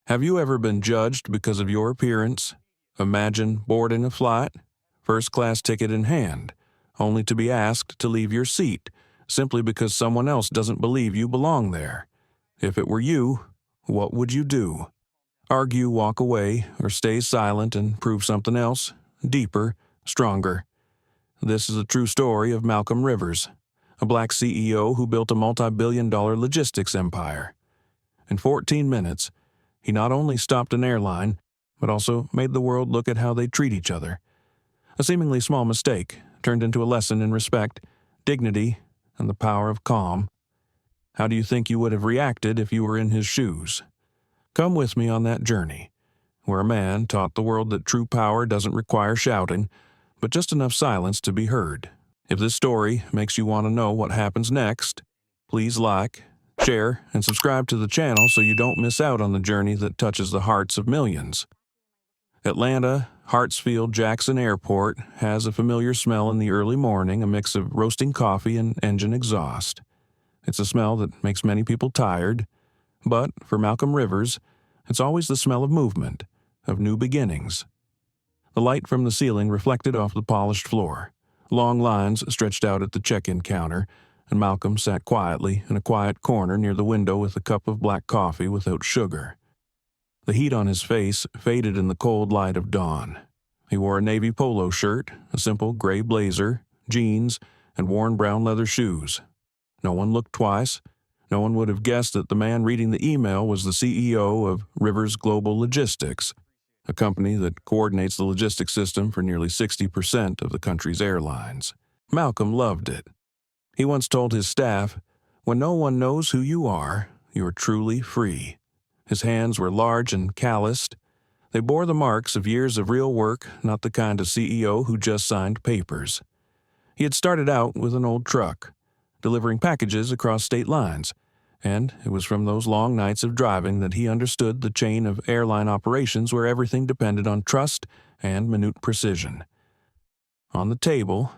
Have you ever been judged because of your appearance? Imagine boarding a flight, first-class ticket in hand, only to be asked to leave your seat simply because someone else doesn't believe you belong there. If it were you, what would you do? Argue, walk away, or stay silent and prove something else, deeper, stronger? This is a true story of Malcolm Rivers, a black CEO who built a multi-billion-dollar logistics empire. In 14 minutes, he not only stopped an airline, but also made the world look at how they treat each other. A seemingly small mistake turned into a lesson in respect, dignity, and the power of calm. How do you think you would have reacted if you were in his shoes? Come with me on that journey, where a man taught the world that true power doesn't require shouting, but just enough silence to be heard. If this story makes you want to know what happens next, please like, share, and subscribe to the channel so you don't miss out on the journey that touches the hearts of millions. Atlanta Hartsfield-Jackson Airport has a familiar smell in the early morning, a mix of roasting coffee and engine exhaust. It's a smell that makes many people tired, but for Malcolm Rivers, it's always the smell of movement, of new beginnings. The light from the ceiling reflected off the polished floor. Long lines stretched out at the check-in counter, and Malcolm sat quietly in a quiet corner near the window with a cup of black coffee without sugar. The heat on his face faded in the cold light of dawn. He wore a navy polo shirt, a simple gray blazer, jeans, and worn brown leather shoes. No one looked twice. No one would have guessed that the man reading the email was the CEO of Rivers Global Logistics, a company that coordinates the logistics system for nearly 60% of the country's airlines. Malcolm loved it. He once told his staff, "When no one knows who you are truly free." His hands were large and calloused. They bore the marks of years of real work, not the kind of CEO who just signed papers. He had started out with an old truck, delivering packages across state lines, and it was from those long nights of driving that he understood the chain of airline operations where everything depended on trust and minute precision. On the table,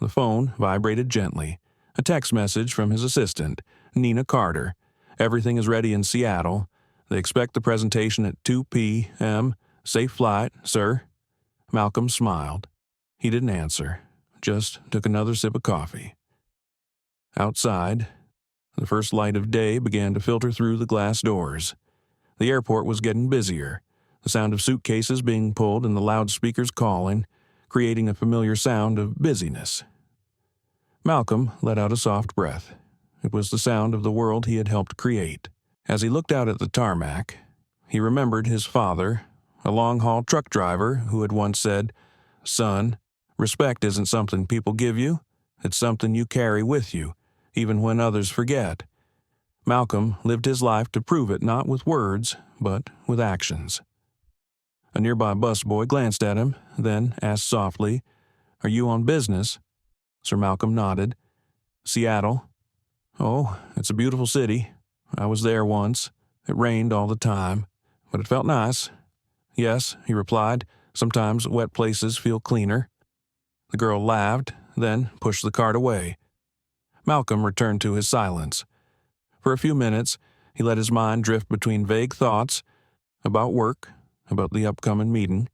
the phone vibrated gently. A text message from his assistant, Nina Carter. "Everything is ready in Seattle. They expect the presentation at 2 p.m. Safe flight, sir." Malcolm smiled. He didn't answer, just took another sip of coffee. Outside, the first light of day began to filter through the glass doors. The airport was getting busier, the sound of suitcases being pulled and the loudspeakers calling, creating a familiar sound of busyness. Malcolm let out a soft breath. It was the sound of the world he had helped create. As he looked out at the tarmac, he remembered his father, a long-haul truck driver who had once said, "Son, respect isn't something people give you. It's something you carry with you, even when others forget." Malcolm lived his life to prove it not with words, but with actions. A nearby busboy glanced at him, then asked softly, "Are you on business?" Sir Malcolm nodded. "Seattle." "Oh, it's a beautiful city. I was there once. It rained all the time, but it felt nice." "Yes," he replied. "Sometimes wet places feel cleaner." The girl laughed, then pushed the cart away. Malcolm returned to his silence. For a few minutes, he let his mind drift between vague thoughts about work, about the upcoming meeting,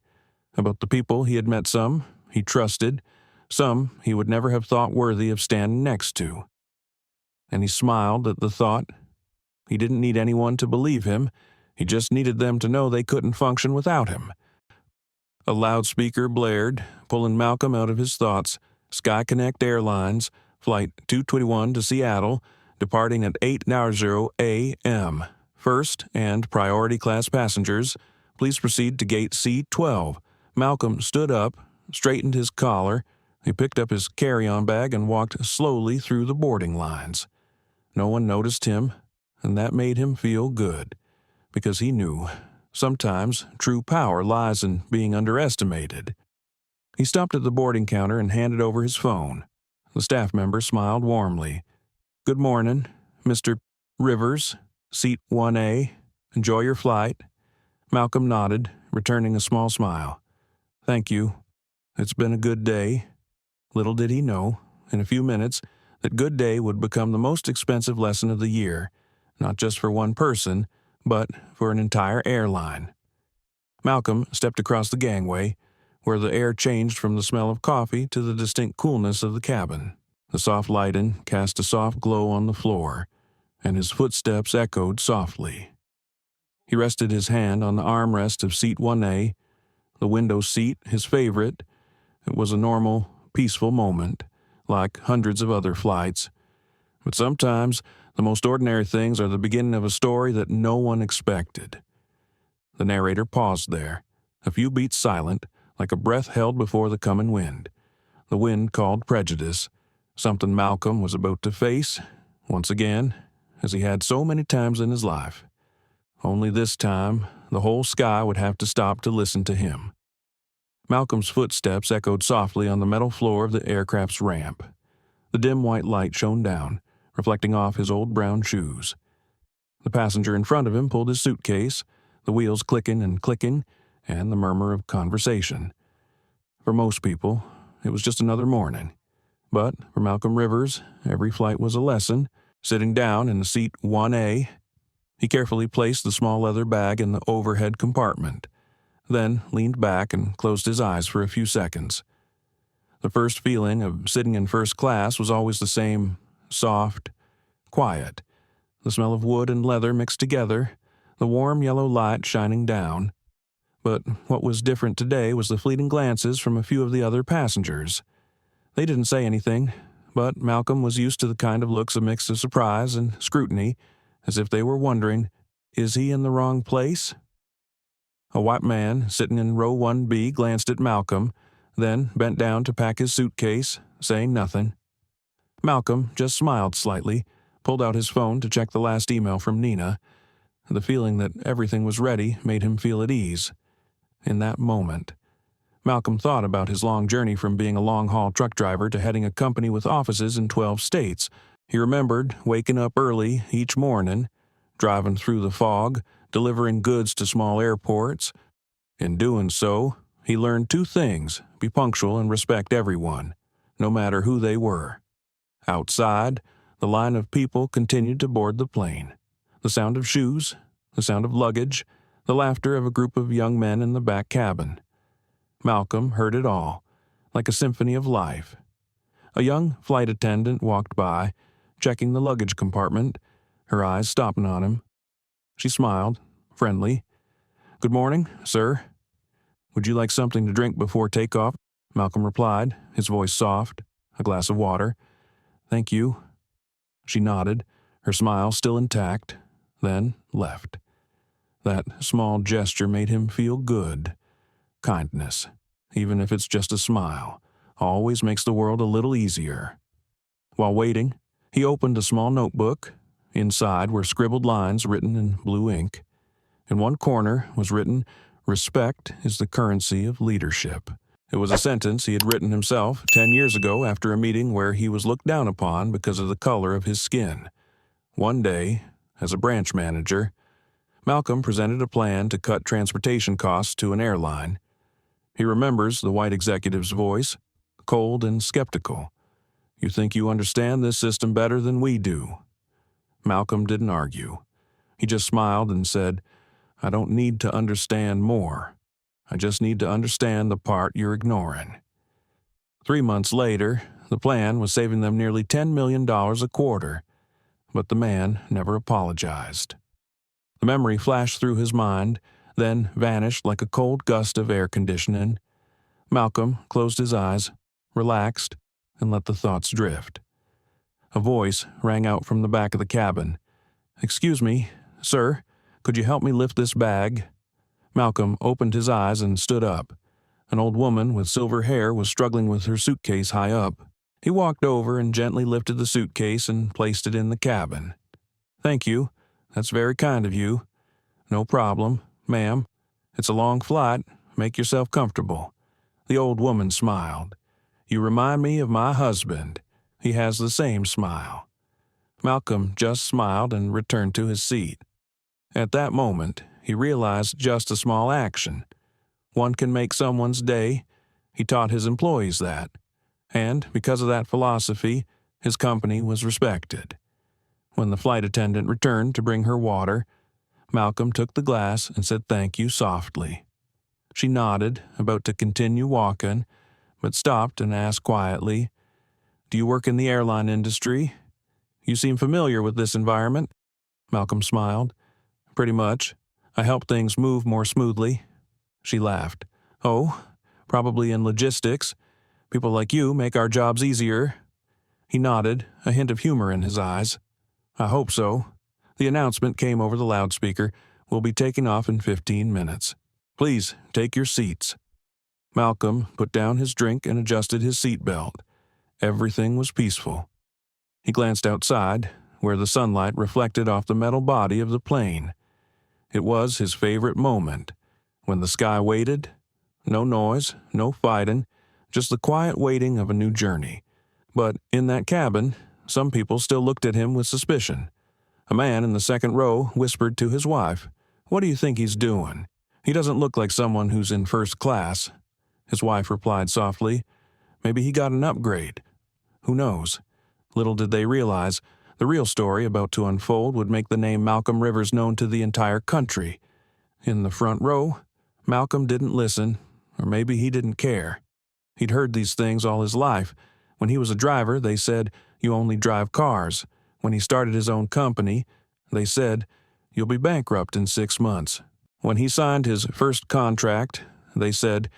about the people he had met. Some he trusted, some he would never have thought worthy of standing next to. And he smiled at the thought. He didn't need anyone to believe him. He just needed them to know they couldn't function without him. A loudspeaker blared, pulling Malcolm out of his thoughts. SkyConnect Airlines, Flight 221 to Seattle, departing at 8:00 a.m. First and priority class passengers, please proceed to gate C12. Malcolm stood up, straightened his collar. He picked up his carry-on bag and walked slowly through the boarding lines. No one noticed him, and that made him feel good, because he knew sometimes true power lies in being underestimated. He stopped at the boarding counter and handed over his phone. The staff member smiled warmly. "Good morning, Mr. Rivers, seat 1A. Enjoy your flight." Malcolm nodded, returning a small smile. "Thank you. It's been a good day." Little did he know, in a few minutes, that good day would become the most expensive lesson of the year, not just for one person, but for an entire airline. Malcolm stepped across the gangway, where the air changed from the smell of coffee to the distinct coolness of the cabin. The soft lighting cast a soft glow on the floor, and his footsteps echoed softly. He rested his hand on the armrest of seat 1A, the window seat, his favorite. It was a normal, peaceful moment, like hundreds of other flights. But sometimes, the most ordinary things are the beginning of a story that no one expected. The narrator paused there, a few beats silent, like a breath held before the coming wind. The wind called prejudice, something Malcolm was about to face, once again, as he had so many times in his life. Only this time, the whole sky would have to stop to listen to him. Malcolm's footsteps echoed softly on the metal floor of the aircraft's ramp. The dim white light shone down, reflecting off his old brown shoes. The passenger in front of him pulled his suitcase, the wheels clicking and clicking, and the murmur of conversation. For most people, it was just another morning. But for Malcolm Rivers, every flight was a lesson. Sitting down in the seat 1A, he carefully placed the small leather bag in the overhead compartment, then leaned back and closed his eyes for a few seconds. The first feeling of sitting in first class was always the same: soft, quiet, the smell of wood and leather mixed together, the warm yellow light shining down. But what was different today was the fleeting glances from a few of the other passengers. They didn't say anything, but Malcolm was used to the kind of looks, a mix of surprise and scrutiny, as if they were wondering, is he in the wrong place? A white man sitting in row 1B glanced at Malcolm, then bent down to pack his suitcase, saying nothing. Malcolm just smiled slightly, pulled out his phone to check the last email from Nina. The feeling that everything was ready made him feel at ease. In that moment, Malcolm thought about his long journey from being a long-haul truck driver to heading a company with offices in 12 states. He remembered waking up early each morning, driving through the fog, delivering goods to small airports. In doing so, he learned two things: be punctual and respect everyone, no matter who they were. Outside, the line of people continued to board the plane. The sound of shoes, the sound of luggage, the laughter of a group of young men in the back cabin. Malcolm heard it all, like a symphony of life. A young flight attendant walked by, checking the luggage compartment, her eyes stopping on him. She smiled, friendly. "Good morning, sir. Would you like something to drink before takeoff?" Malcolm replied, his voice soft. "A glass of water." "Thank you." She nodded, her smile still intact, then left. That small gesture made him feel good. Kindness, even if it's just a smile, always makes the world a little easier. While waiting, he opened a small notebook. Inside were scribbled lines written in blue ink. In one corner was written, "Respect is the currency of leadership." It was a sentence he had written himself 10 years ago after a meeting where he was looked down upon because of the color of his skin. One day, as a branch manager, Malcolm presented a plan to cut transportation costs to an airline. He remembers the white executive's voice, cold and skeptical. "You think you understand this system better than we do." Malcolm didn't argue. He just smiled and said, "I don't need to understand more. I just need to understand the part you're ignoring." 3 months later, the plan was saving them nearly $10 million a quarter, but the man never apologized. The memory flashed through his mind, then vanished like a cold gust of air conditioning. Malcolm closed his eyes, relaxed, and let the thoughts drift. A voice rang out from the back of the cabin. "Excuse me, sir, could you help me lift this bag?" Malcolm opened his eyes and stood up. An old woman with silver hair was struggling with her suitcase high up. He walked over and gently lifted the suitcase and placed it in the cabin. "Thank you. That's very kind of you." "No problem, ma'am. It's a long flight. Make yourself comfortable." The old woman smiled. "You remind me of my husband. He has the same smile." Malcolm just smiled and returned to his seat. At that moment, he realized just a small action. One can make someone's day. He taught his employees that. And because of that philosophy, his company was respected. When the flight attendant returned to bring her water, Malcolm took the glass and said thank you softly. She nodded, about to continue walking, but stopped and asked quietly, "Do you work in the airline industry? You seem familiar with this environment." Malcolm smiled. "Pretty much. I help things move more smoothly." She laughed. "Oh, probably in logistics. People like you make our jobs easier." He nodded, a hint of humor in his eyes. "I hope so." The announcement came over the loudspeaker. "We'll be taking off in 15 minutes. Please take your seats." Malcolm put down his drink and adjusted his seatbelt. Everything was peaceful. He glanced outside, where the sunlight reflected off the metal body of the plane. It was his favorite moment, when the sky waited. No noise, no fighting, just the quiet waiting of a new journey. But in that cabin, some people still looked at him with suspicion. A man in the second row whispered to his wife, "What do you think he's doing? He doesn't look like someone who's in first class." His wife replied softly, "Maybe he got an upgrade. Who knows?" Little did they realize, the real story about to unfold would make the name Malcolm Rivers known to the entire country. In the front row, Malcolm didn't listen, or maybe he didn't care. He'd heard these things all his life. When he was a driver, they said, "You only drive cars." When he started his own company, they said, "You'll be bankrupt in 6 months." When he signed his first contract, they said,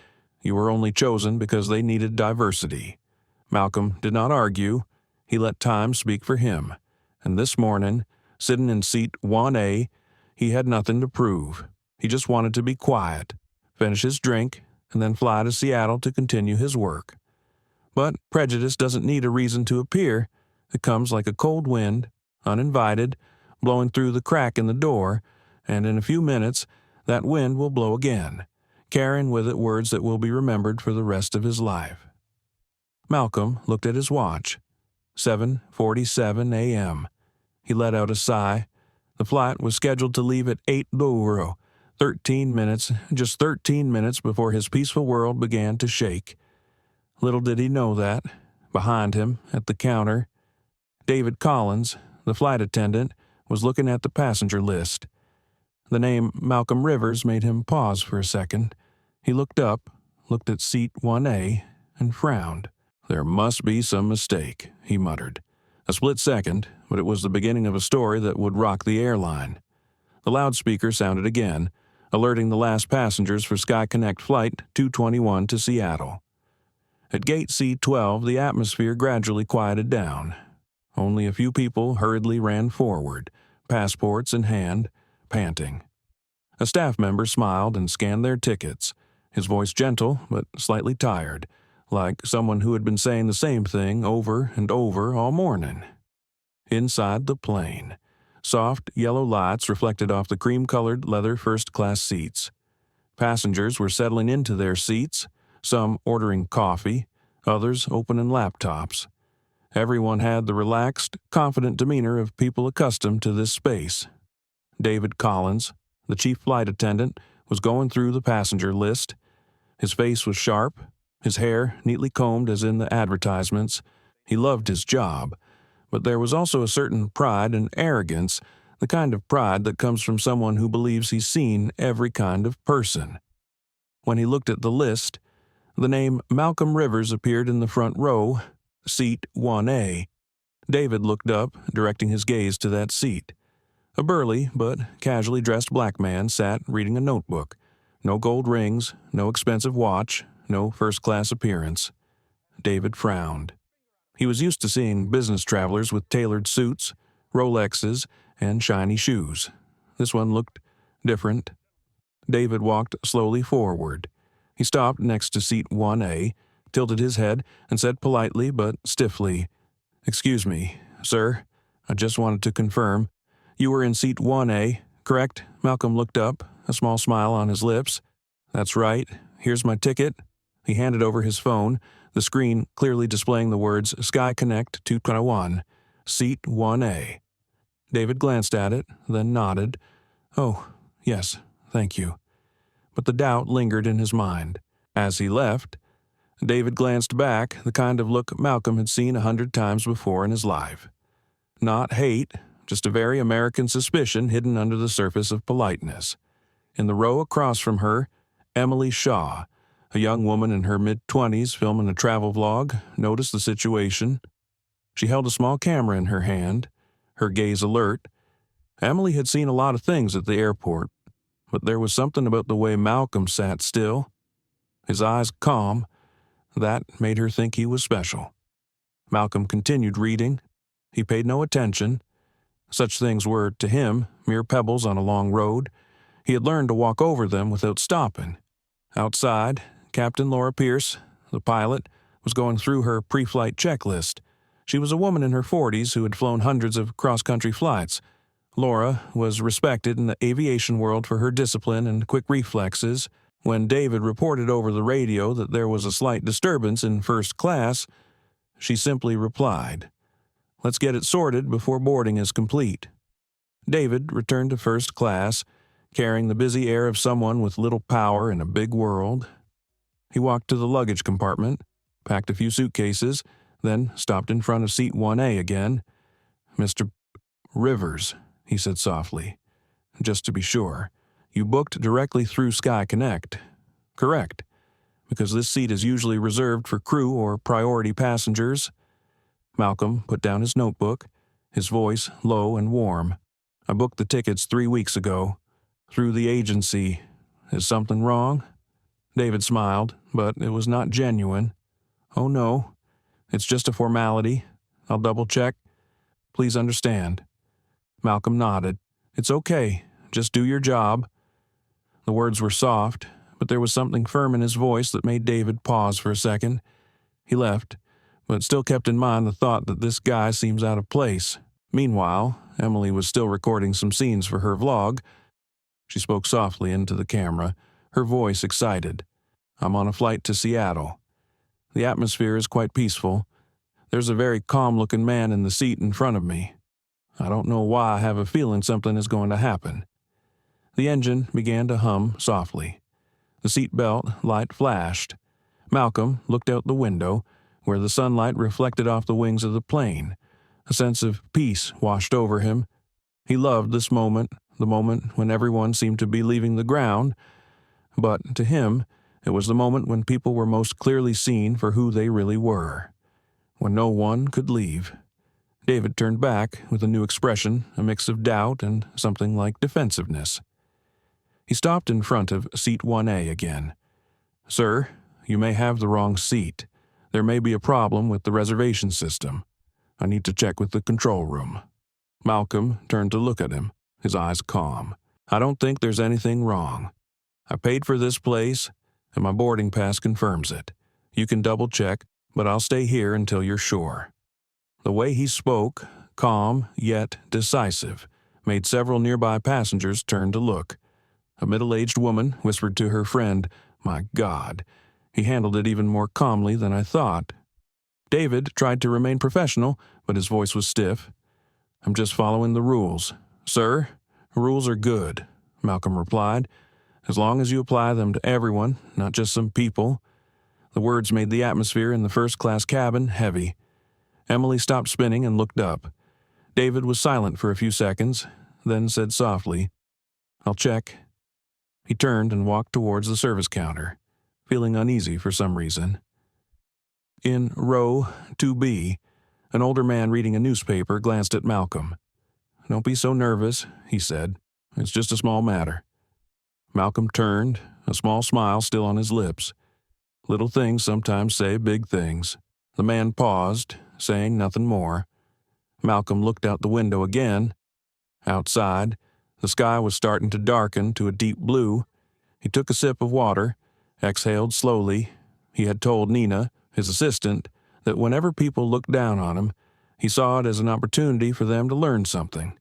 "You were only chosen because they needed diversity." Malcolm did not argue. He let time speak for him. And this morning, sitting in seat 1A, he had nothing to prove. He just wanted to be quiet, finish his drink, and then fly to Seattle to continue his work. But prejudice doesn't need a reason to appear. It comes like a cold wind, uninvited, blowing through the crack in the door, and in a few minutes, that wind will blow again, carrying with it words that will be remembered for the rest of his life. Malcolm looked at his watch. 7:47 a.m. He let out a sigh. The flight was scheduled to leave at 8:00, 13 minutes, just 13 minutes before his peaceful world began to shake. Little did he know that, behind him, at the counter, David Collins, the flight attendant, was looking at the passenger list. The name Malcolm Rivers made him pause for a second. He looked up, looked at seat 1A, and frowned. "There must be some mistake," he muttered. A split second, but it was the beginning of a story that would rock the airline. The loudspeaker sounded again, alerting the last passengers for SkyConnect Flight 221 to Seattle. At gate C12, the atmosphere gradually quieted down. Only a few people hurriedly ran forward, passports in hand, panting. A staff member smiled and scanned their tickets, his voice gentle but slightly tired, like someone who had been saying the same thing over and over all morning. Inside the plane, soft yellow lights reflected off the cream-colored leather first-class seats. Passengers were settling into their seats, some ordering coffee, others opening laptops. Everyone had the relaxed, confident demeanor of people accustomed to this space. David Collins, the chief flight attendant, was going through the passenger list. His face was sharp, his hair neatly combed as in the advertisements. He loved his job, but there was also a certain pride and arrogance, the kind of pride that comes from someone who believes he's seen every kind of person. When he looked at the list, the name Malcolm Rivers appeared in the front row, seat 1A. David looked up, directing his gaze to that seat. A burly but casually dressed black man sat reading a notebook. No gold rings, no expensive watch, no first-class appearance. David frowned. He was used to seeing business travelers with tailored suits, Rolexes, and shiny shoes. This one looked different. David walked slowly forward. He stopped next to seat 1A, tilted his head, and said politely but stiffly, "Excuse me, sir. I just wanted to confirm. You were in seat 1A, correct?" Malcolm looked up, a small smile on his lips. "That's right. Here's my ticket." He handed over his phone, the screen clearly displaying the words SkyConnect 221, seat 1A. David glanced at it, then nodded. "Oh, yes, thank you." But the doubt lingered in his mind. As he left, David glanced back, the kind of look Malcolm had seen 100 times before in his life. Not hate, just a very American suspicion hidden under the surface of politeness. In the row across from her, Emily Shaw, a young woman in her mid-20s filming a travel vlog, noticed the situation. She held a small camera in her hand, her gaze alert. Emily had seen a lot of things at the airport, but there was something about the way Malcolm sat still, his eyes calm, that made her think he was special. Malcolm continued reading. He paid no attention. Such things were, to him, mere pebbles on a long road. He had learned to walk over them without stopping. Outside, Captain Laura Pierce, the pilot, was going through her pre-flight checklist. She was a woman in her 40s who had flown hundreds of cross-country flights. Laura was respected in the aviation world for her discipline and quick reflexes. When David reported over the radio that there was a slight disturbance in first class, she simply replied, "Let's get it sorted before boarding is complete." David returned to first class, carrying the busy air of someone with little power in a big world. He walked to the luggage compartment, packed a few suitcases, then stopped in front of seat 1A again. "Mr. Rivers," he said softly, "just to be sure, you booked directly through SkyConnect, correct? Because this seat is usually reserved for crew or priority passengers." Malcolm put down his notebook, his voice low and warm. "I booked the tickets 3 weeks ago, through the agency. Is something wrong?" David smiled, but it was not genuine. "Oh no, it's just a formality. I'll double-check. Please understand." Malcolm nodded. "It's okay. Just do your job." The words were soft, but there was something firm in his voice that made David pause for a second. He left, but still kept in mind the thought that this guy seems out of place. Meanwhile, Emily was still recording some scenes for her vlog. She spoke softly into the camera, her voice excited. "I'm on a flight to Seattle. The atmosphere is quite peaceful. There's a very calm-looking man in the seat in front of me. I don't know why I have a feeling something is going to happen." The engine began to hum softly. The seatbelt light flashed. Malcolm looked out the window, where the sunlight reflected off the wings of the plane. A sense of peace washed over him. He loved this moment, the moment when everyone seemed to be leaving the ground. But to him, it was the moment when people were most clearly seen for who they really were, when no one could leave. David turned back with a new expression, a mix of doubt and something like defensiveness. He stopped in front of seat 1A again. "Sir, you may have the wrong seat. There may be a problem with the reservation system. I need to check with the control room." Malcolm turned to look at him, his eyes calm. "I don't think there's anything wrong. I paid for this place, and my boarding pass confirms it. You can double-check, but I'll stay here until you're sure." The way he spoke, calm yet decisive, made several nearby passengers turn to look. A middle-aged woman whispered to her friend, "My God, he handled it even more calmly than I thought." David tried to remain professional, but his voice was stiff. "I'm just following the rules." "Sir, rules are good," Malcolm replied, "as long as you apply them to everyone, not just some people." The words made the atmosphere in the first-class cabin heavy. Emily stopped spinning and looked up. David was silent for a few seconds, then said softly, "I'll check." He turned and walked towards the service counter, feeling uneasy for some reason. In row 2B, an older man reading a newspaper glanced at Malcolm. "Don't be so nervous," he said. "It's just a small matter." Malcolm turned, a small smile still on his lips. Little things sometimes say big things. The man paused, saying nothing more. Malcolm looked out the window again. Outside, the sky was starting to darken to a deep blue. He took a sip of water, exhaled slowly. He had told Nina, his assistant, that whenever people looked down on him, he saw it as an opportunity for them to learn something.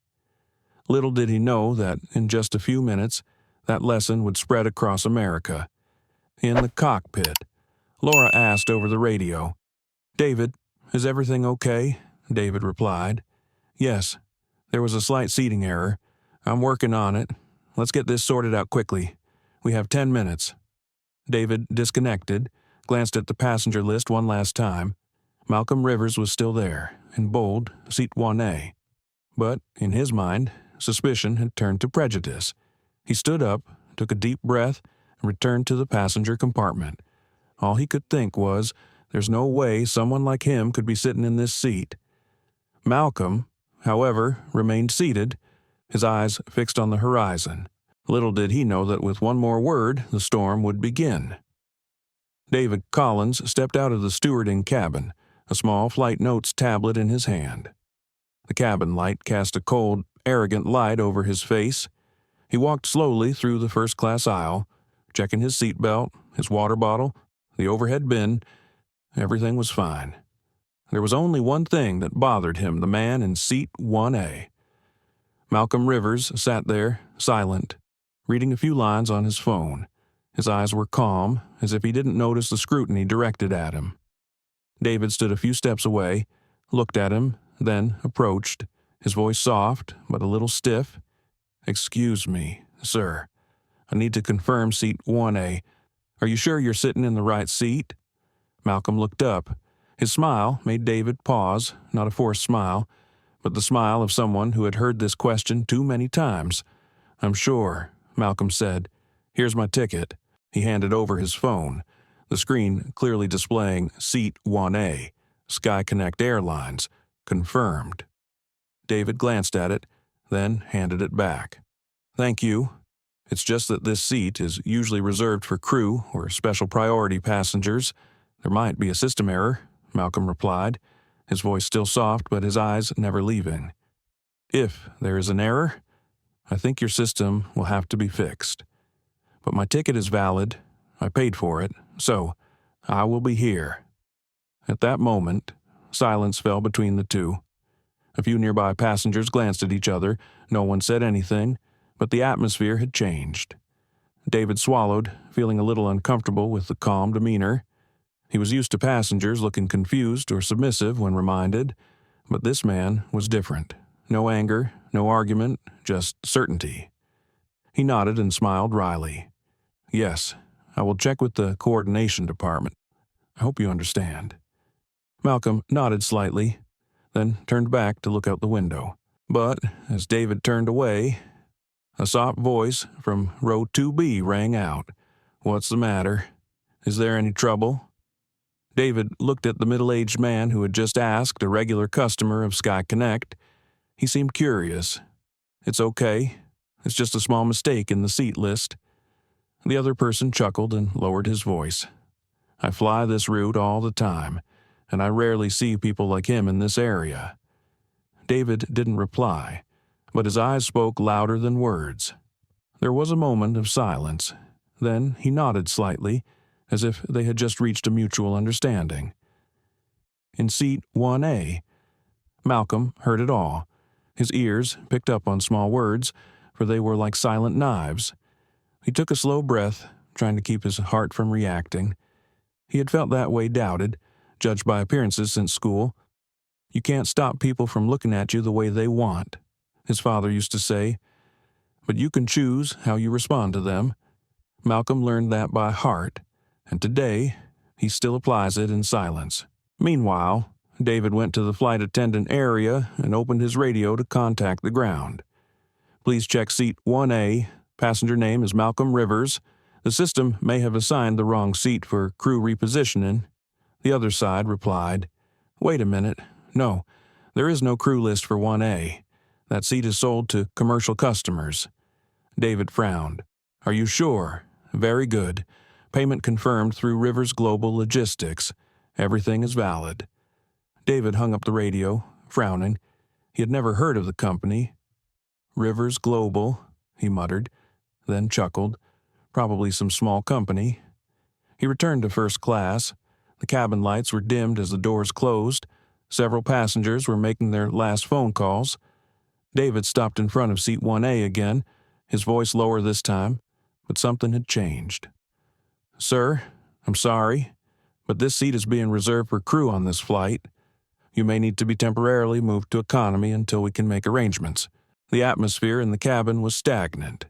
Little did he know that, in just a few minutes, that lesson would spread across America. In the cockpit, Laura asked over the radio, "David, is everything okay?" David replied, "Yes, there was a slight seating error. I'm working on it. Let's get this sorted out quickly. We have 10 minutes." David disconnected, glanced at the passenger list one last time. Malcolm Rivers was still there, in bold, seat 1A. But, in his mind, suspicion had turned to prejudice. He stood up, took a deep breath, and returned to the passenger compartment. All he could think was, there's no way someone like him could be sitting in this seat. Malcolm, however, remained seated, his eyes fixed on the horizon. Little did he know that with one more word, the storm would begin. David Collins stepped out of the stewarding cabin, a small flight notes tablet in his hand. The cabin light cast a cold, arrogant light over his face. He walked slowly through the first-class aisle, checking his seatbelt, his water bottle, the overhead bin. Everything was fine. There was only one thing that bothered him, the man in seat 1A. Malcolm Rivers sat there, silent, reading a few lines on his phone. His eyes were calm, as if he didn't notice the scrutiny directed at him. David stood a few steps away, looked at him, then approached, his voice soft but a little stiff. "Excuse me, sir. I need to confirm seat 1A. Are you sure you're sitting in the right seat?" Malcolm looked up. His smile made David pause, not a forced smile, but the smile of someone who had heard this question too many times. "I'm sure," Malcolm said. "Here's my ticket." He handed over his phone, the screen clearly displaying Seat 1A, SkyConnect Airlines, confirmed. David glanced at it, then handed it back. "Thank you. It's just that this seat is usually reserved for crew or special priority passengers. There might be a system error," Malcolm replied, his voice still soft but his eyes never leaving. "If there is an error, I think your system will have to be fixed. But my ticket is valid. I paid for it, so I will be here." At that moment, silence fell between the two. A few nearby passengers glanced at each other. No one said anything, but the atmosphere had changed. David swallowed, feeling a little uncomfortable with the calm demeanor. He was used to passengers looking confused or submissive when reminded, but this man was different. No anger, no argument, just certainty. He nodded and smiled wryly. "Yes, I will check with the coordination department. I hope you understand." Malcolm nodded slightly, then turned back to look out the window. But as David turned away, a soft voice from row 2B rang out. "What's the matter? Is there any trouble?" David looked at the middle-aged man who had just asked, a regular customer of SkyConnect. He seemed curious. "It's okay. It's just a small mistake in the seat list." The other person chuckled and lowered his voice. "I fly this route all the time, and I rarely see people like him in this area." David didn't reply, but his eyes spoke louder than words. There was a moment of silence. Then he nodded slightly, as if they had just reached a mutual understanding. In seat 1A, Malcolm heard it all. His ears picked up on small words, for they were like silent knives. He took a slow breath, trying to keep his heart from reacting. He had felt that way doubted, judged by appearances since school. "You can't stop people from looking at you the way they want," his father used to say, "but you can choose how you respond to them." Malcolm learned that by heart, and today he still applies it in silence. Meanwhile, David went to the flight attendant area and opened his radio to contact the ground. "Please check seat 1A. Passenger name is Malcolm Rivers. The system may have assigned the wrong seat for crew repositioning." The other side replied, "Wait a minute. No, there is no crew list for 1A. That seat is sold to commercial customers." David frowned. "Are you sure? Very good. Payment confirmed through Rivers Global Logistics. Everything is valid." David hung up the radio, frowning. He had never heard of the company. "Rivers Global," he muttered, then chuckled. "Probably some small company." He returned to first class. The cabin lights were dimmed as the doors closed. Several passengers were making their last phone calls. David stopped in front of seat 1A again, his voice lower this time, but something had changed. "Sir, I'm sorry, but this seat is being reserved for crew on this flight. You may need to be temporarily moved to economy until we can make arrangements." The atmosphere in the cabin was stagnant.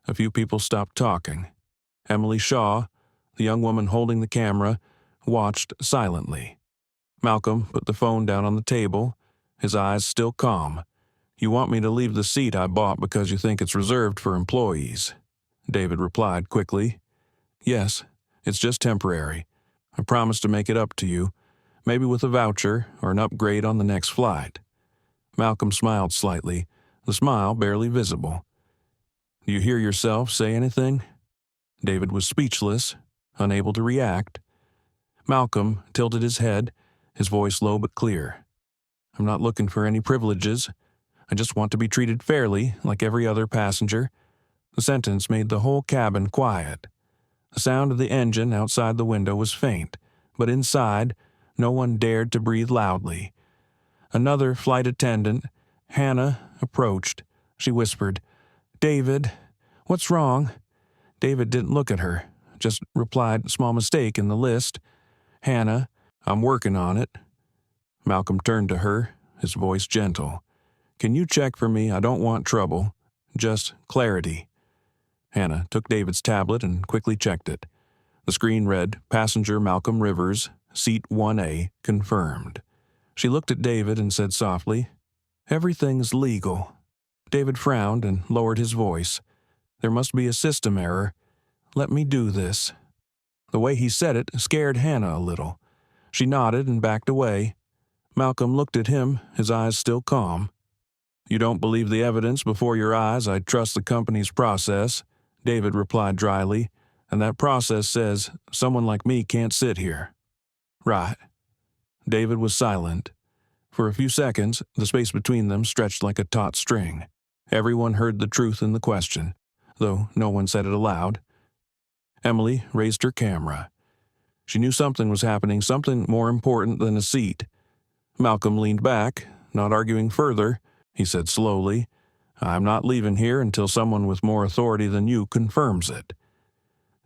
A few people stopped talking. Emily Shaw, the young woman holding the camera, watched silently. Malcolm put the phone down on the table, his eyes still calm. You want me to leave the seat I bought because you think it's reserved for employees? David replied quickly. Yes, it's just temporary. I promise to make it up to you, maybe with a voucher or an upgrade on the next flight. Malcolm smiled slightly, the smile barely visible. Do you hear yourself say anything? David was speechless, unable to react. Malcolm tilted his head, his voice low but clear. I'm not looking for any privileges. I just want to be treated fairly, like every other passenger. The sentence made the whole cabin quiet. The sound of the engine outside the window was faint, but inside, no one dared to breathe loudly. Another flight attendant, Hannah, approached. She whispered, David, what's wrong? David didn't look at her, just replied, small mistake in the list. Hannah, I'm working on it. Malcolm turned to her, his voice gentle. Can you check for me? I don't want trouble. Just clarity. Hannah took David's tablet and quickly checked it. The screen read, Passenger Malcolm Rivers, Seat 1A, confirmed. She looked at David and said softly, Everything's legal. David frowned and lowered his voice. There must be a system error. Let me do this. The way he said it scared Hannah a little. She nodded and backed away. Malcolm looked at him, his eyes still calm. You don't believe the evidence before your eyes. I trust the company's process, David replied dryly, and that process says someone like me can't sit here. Right. David was silent. For a few seconds, the space between them stretched like a taut string. Everyone heard the truth in the question, though no one said it aloud. Emily raised her camera. She knew something was happening, something more important than a seat. Malcolm leaned back, not arguing further. He said slowly, I'm not leaving here until someone with more authority than you confirms it.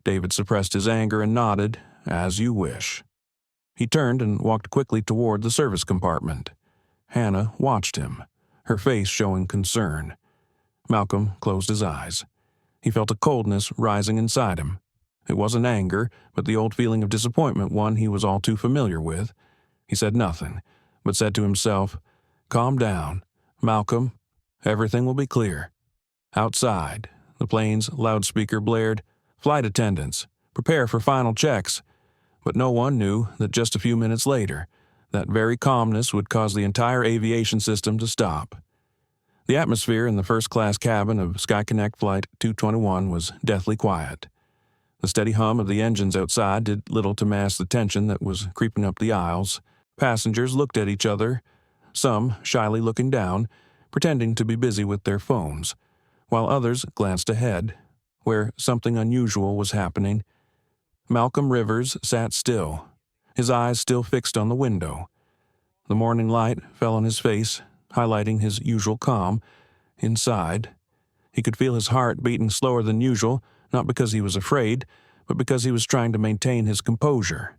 David suppressed his anger and nodded, as you wish. He turned and walked quickly toward the service compartment. Hannah watched him, her face showing concern. Malcolm closed his eyes. He felt a coldness rising inside him. It wasn't anger, but the old feeling of disappointment, one he was all too familiar with. He said nothing, but said to himself, Calm down, Malcolm. Everything will be clear. Outside, the plane's loudspeaker blared, Flight attendants, prepare for final checks. But no one knew that just a few minutes later, that very calmness would cause the entire aviation system to stop. The atmosphere in the first-class cabin of SkyConnect Flight 221 was deathly quiet. The steady hum of the engines outside did little to mask the tension that was creeping up the aisles. Passengers looked at each other, some shyly looking down, pretending to be busy with their phones, while others glanced ahead, where something unusual was happening. Malcolm Rivers sat still, his eyes still fixed on the window. The morning light fell on his face, highlighting his usual calm. Inside, he could feel his heart beating slower than usual, not because he was afraid, but because he was trying to maintain his composure.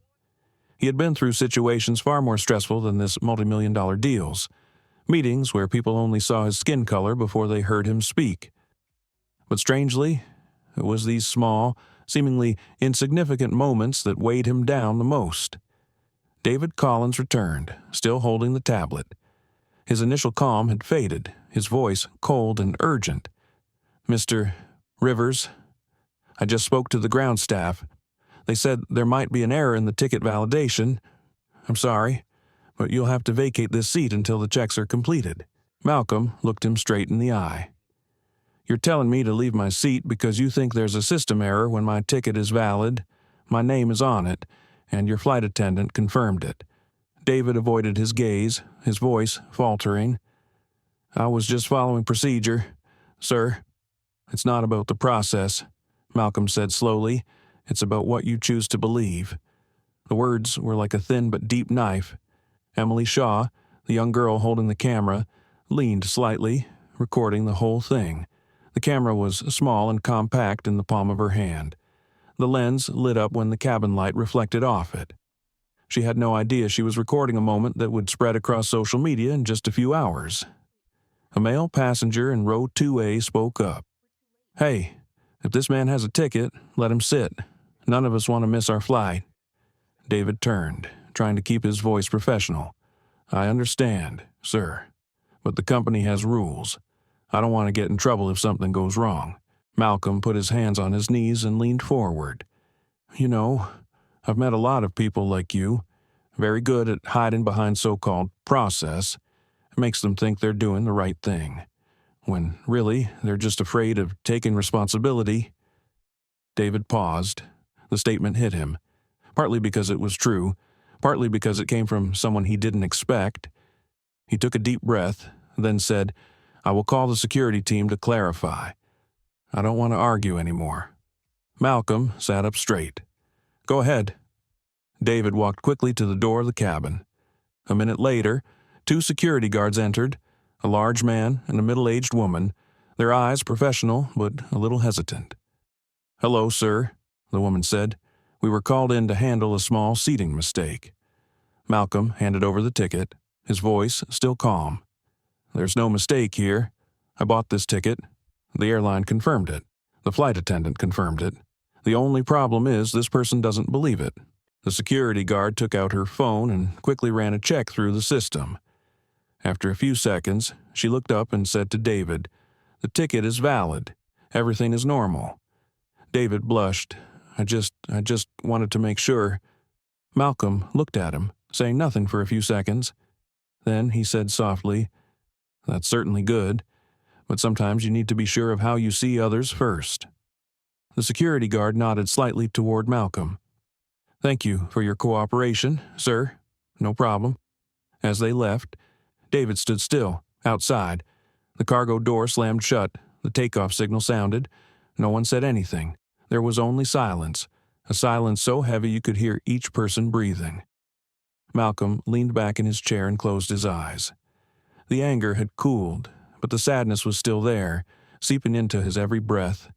He had been through situations far more stressful than this multi-million-dollar deals, meetings where people only saw his skin color before they heard him speak. But strangely, it was these small, seemingly insignificant moments that weighed him down the most. David Collins returned, still holding the tablet. His initial calm had faded, his voice cold and urgent. Mr. Rivers, I just spoke to the ground staff. They said there might be an error in the ticket validation. I'm sorry, but you'll have to vacate this seat until the checks are completed. Malcolm looked him straight in the eye. You're telling me to leave my seat because you think there's a system error when my ticket is valid, my name is on it, and your flight attendant confirmed it. David avoided his gaze, his voice faltering. I was just following procedure, sir. It's not about the process, Malcolm said slowly. It's about what you choose to believe. The words were like a thin but deep knife. Emily Shaw, the young girl holding the camera, leaned slightly, recording the whole thing. The camera was small and compact in the palm of her hand. The lens lit up when the cabin light reflected off it. She had no idea she was recording a moment that would spread across social media in just a few hours. A male passenger in row 2A spoke up. Hey, if this man has a ticket, let him sit. None of us want to miss our flight. David turned, trying to keep his voice professional. I understand, sir. but the company has rules. I don't want to get in trouble if something goes wrong." Malcolm put his hands on his knees and leaned forward. "You know, I've met a lot of people like you, very good at hiding behind so-called process. It makes them think they're doing the right thing, when really they're just afraid of taking responsibility." David paused. The statement hit him, partly because it was true, partly because it came from someone he didn't expect. He took a deep breath, then said, "I will call the security team to clarify. I don't want to argue anymore." Malcolm sat up straight. "Go ahead." David walked quickly to the door of the cabin. A minute later, 2 security guards entered, a large man and a middle-aged woman, their eyes professional but a little hesitant. "Hello, sir," the woman said. "We were called in to handle a small seating mistake." Malcolm handed over the ticket, his voice still calm. "There's no mistake here. I bought this ticket. The airline confirmed it. The flight attendant confirmed it. The only problem is this person doesn't believe it." The security guard took out her phone and quickly ran a check through the system. After a few seconds, she looked up and said to David, "The ticket is valid. Everything is normal." David blushed. I just wanted to make sure." Malcolm looked at him, saying nothing for a few seconds. Then he said softly, "That's certainly good, but sometimes you need to be sure of how you see others first." The security guard nodded slightly toward Malcolm. "Thank you for your cooperation, sir. No problem." As they left, David stood still, outside. The cargo door slammed shut, the takeoff signal sounded. No one said anything. There was only silence, a silence so heavy you could hear each person breathing. Malcolm leaned back in his chair and closed his eyes. The anger had cooled, but the sadness was still there, seeping into his every breath.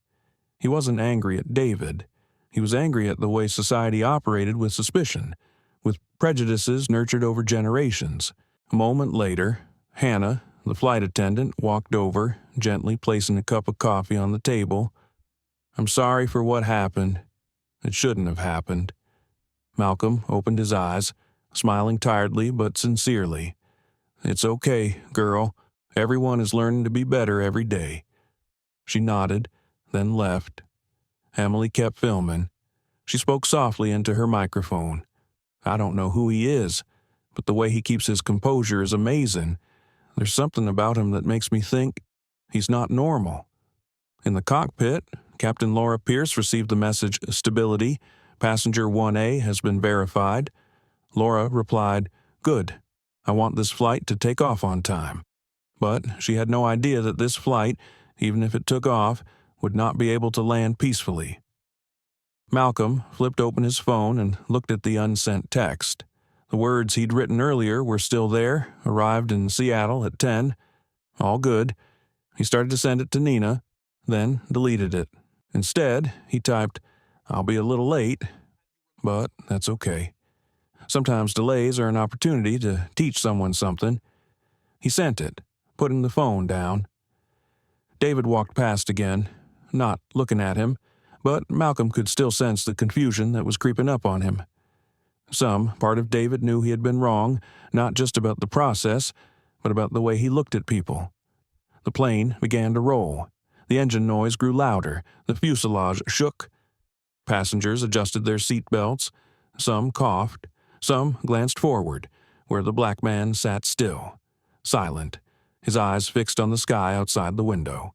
He wasn't angry at David. He was angry at the way society operated with suspicion, with prejudices nurtured over generations. A moment later, Hannah, the flight attendant, walked over, gently placing a cup of coffee on the table. "I'm sorry for what happened. It shouldn't have happened." Malcolm opened his eyes, smiling tiredly but sincerely. "It's okay, girl. Everyone is learning to be better every day." She nodded, then left. Emily kept filming. She spoke softly into her microphone. "I don't know who he is, but the way he keeps his composure is amazing. There's something about him that makes me think he's not normal." In the cockpit, Captain Laura Pierce received the message, "Stability. Passenger 1A has been verified." Laura replied, "Good. I want this flight to take off on time." But she had no idea that this flight, even if it took off, would not be able to land peacefully. Malcolm flipped open his phone and looked at the unsent text. The words he'd written earlier were still there, arrived in Seattle at 10. All good. He started to send it to Nina, then deleted it. Instead, he typed, "I'll be a little late, but that's okay. Sometimes delays are an opportunity to teach someone something." He sent it, putting the phone down. David walked past again, not looking at him, but Malcolm could still sense the confusion that was creeping up on him. Some part of David knew he had been wrong, not just about the process, but about the way he looked at people. The plane began to roll. The engine noise grew louder, the fuselage shook. Passengers adjusted their seat belts. Some coughed. Some glanced forward, where the black man sat still, silent, his eyes fixed on the sky outside the window.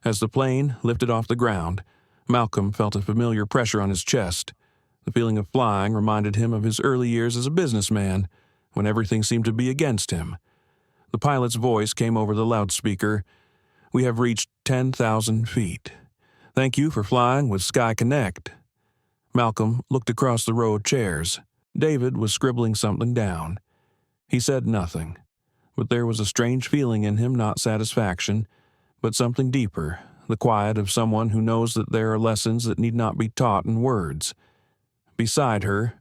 As the plane lifted off the ground, Malcolm felt a familiar pressure on his chest. The feeling of flying reminded him of his early years as a businessman, when everything seemed to be against him. The pilot's voice came over the loudspeaker. "We have reached 10,000 feet. Thank you for flying with SkyConnect." Malcolm looked across the row of chairs. David was scribbling something down. He said nothing, but there was a strange feeling in him, not satisfaction, but something deeper, the quiet of someone who knows that there are lessons that need not be taught in words. Beside her,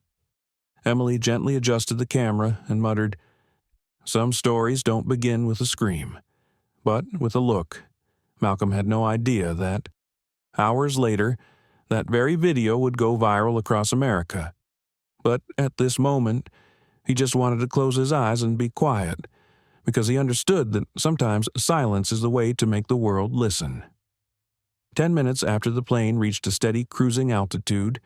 Emily gently adjusted the camera and muttered, "Some stories don't begin with a scream, but with a look." Malcolm had no idea that, hours later, that very video would go viral across America. But at this moment, he just wanted to close his eyes and be quiet, because he understood that sometimes silence is the way to make the world listen. 10 minutes after the plane reached a steady cruising altitude,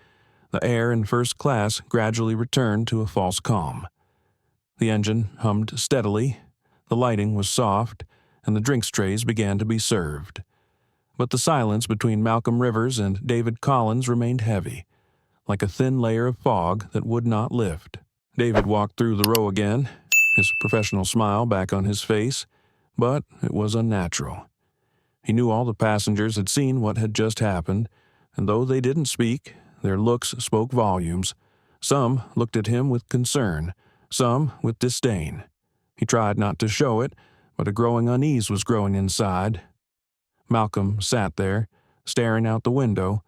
the air in first class gradually returned to a false calm. The engine hummed steadily, the lighting was soft, and the drinks trays began to be served. But the silence between Malcolm Rivers and David Collins remained heavy, like a thin layer of fog that would not lift. David walked through the row again, his professional smile back on his face, but it was unnatural. He knew all the passengers had seen what had just happened, and though they didn't speak, their looks spoke volumes. Some looked at him with concern, some with disdain. He tried not to show it, but a growing unease was growing inside. Malcolm sat there, staring out the window.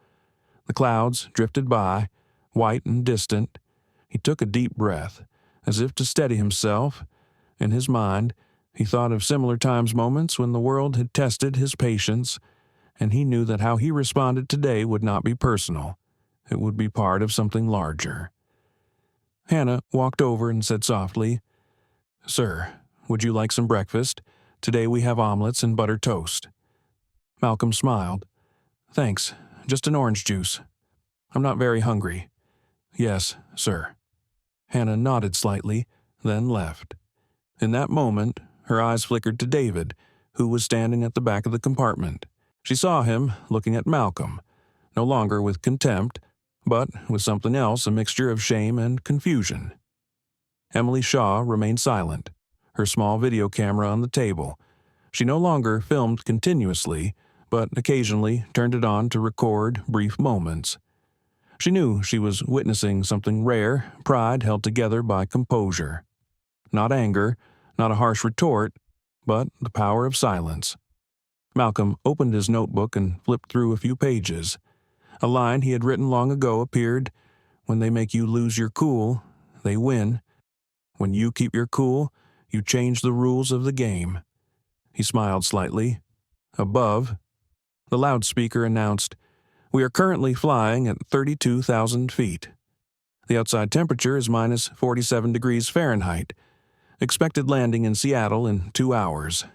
The clouds drifted by, white and distant. He took a deep breath, as if to steady himself. In his mind, he thought of similar moments when the world had tested his patience, and he knew that how he responded today would not be personal. It would be part of something larger. Hannah walked over and said softly, "Sir, would you like some breakfast? Today we have omelets and buttered toast." Malcolm smiled. "Thanks, just an orange juice. I'm not very hungry." "Yes, sir." Hannah nodded slightly, then left. In that moment, her eyes flickered to David, who was standing at the back of the compartment. She saw him looking at Malcolm, no longer with contempt, but with something else, a mixture of shame and confusion. Emily Shaw remained silent, her small video camera on the table. She no longer filmed continuously, but occasionally turned it on to record brief moments. She knew she was witnessing something rare, pride held together by composure. Not anger, not a harsh retort, but the power of silence. Malcolm opened his notebook and flipped through a few pages. A line he had written long ago appeared, "When they make you lose your cool, they win. When you keep your cool, you change the rules of the game." He smiled slightly. Above, the loudspeaker announced, "We are currently flying at 32,000 feet. The outside temperature is minus 47 degrees Fahrenheit. Expected landing in Seattle in 2 hours."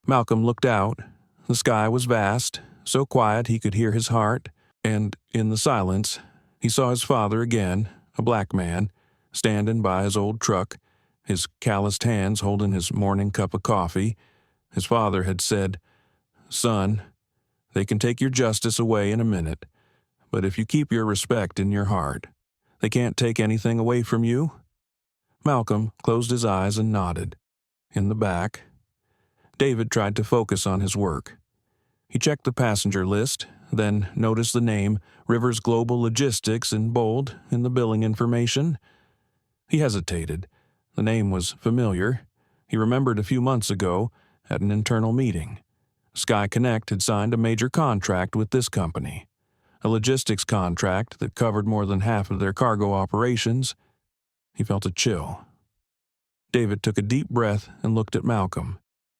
Malcolm looked out. The sky was vast, so quiet he could hear his heart, and in the silence, he saw his father again, a black man, standing by his old truck, his calloused hands holding his morning cup of coffee. His father had said, "Son, they can take your justice away in a minute, but if you keep your respect in your heart, they can't take anything away from you." Malcolm closed his eyes and nodded. In the back, David tried to focus on his work. He checked the passenger list, then noticed the name Rivers Global Logistics in bold in the billing information. He hesitated. The name was familiar. He remembered a few months ago at an internal meeting. SkyConnect had signed a major contract with this company, a logistics contract that covered more than half of their cargo operations. He felt a chill. David took a deep breath and looked at Malcolm.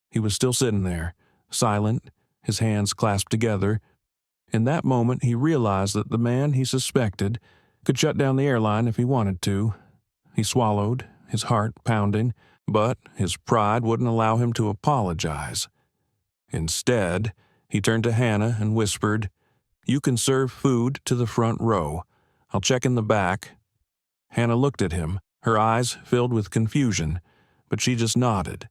He was still sitting there, silent, his hands clasped together. In that moment, he realized that the man he suspected could shut down the airline if he wanted to. He swallowed, his heart pounding, but his pride wouldn't allow him to apologize. Instead, he turned to Hannah and whispered, "You can serve food to the front row. I'll check in the back." Hannah looked at him, her eyes filled with confusion, but she just nodded.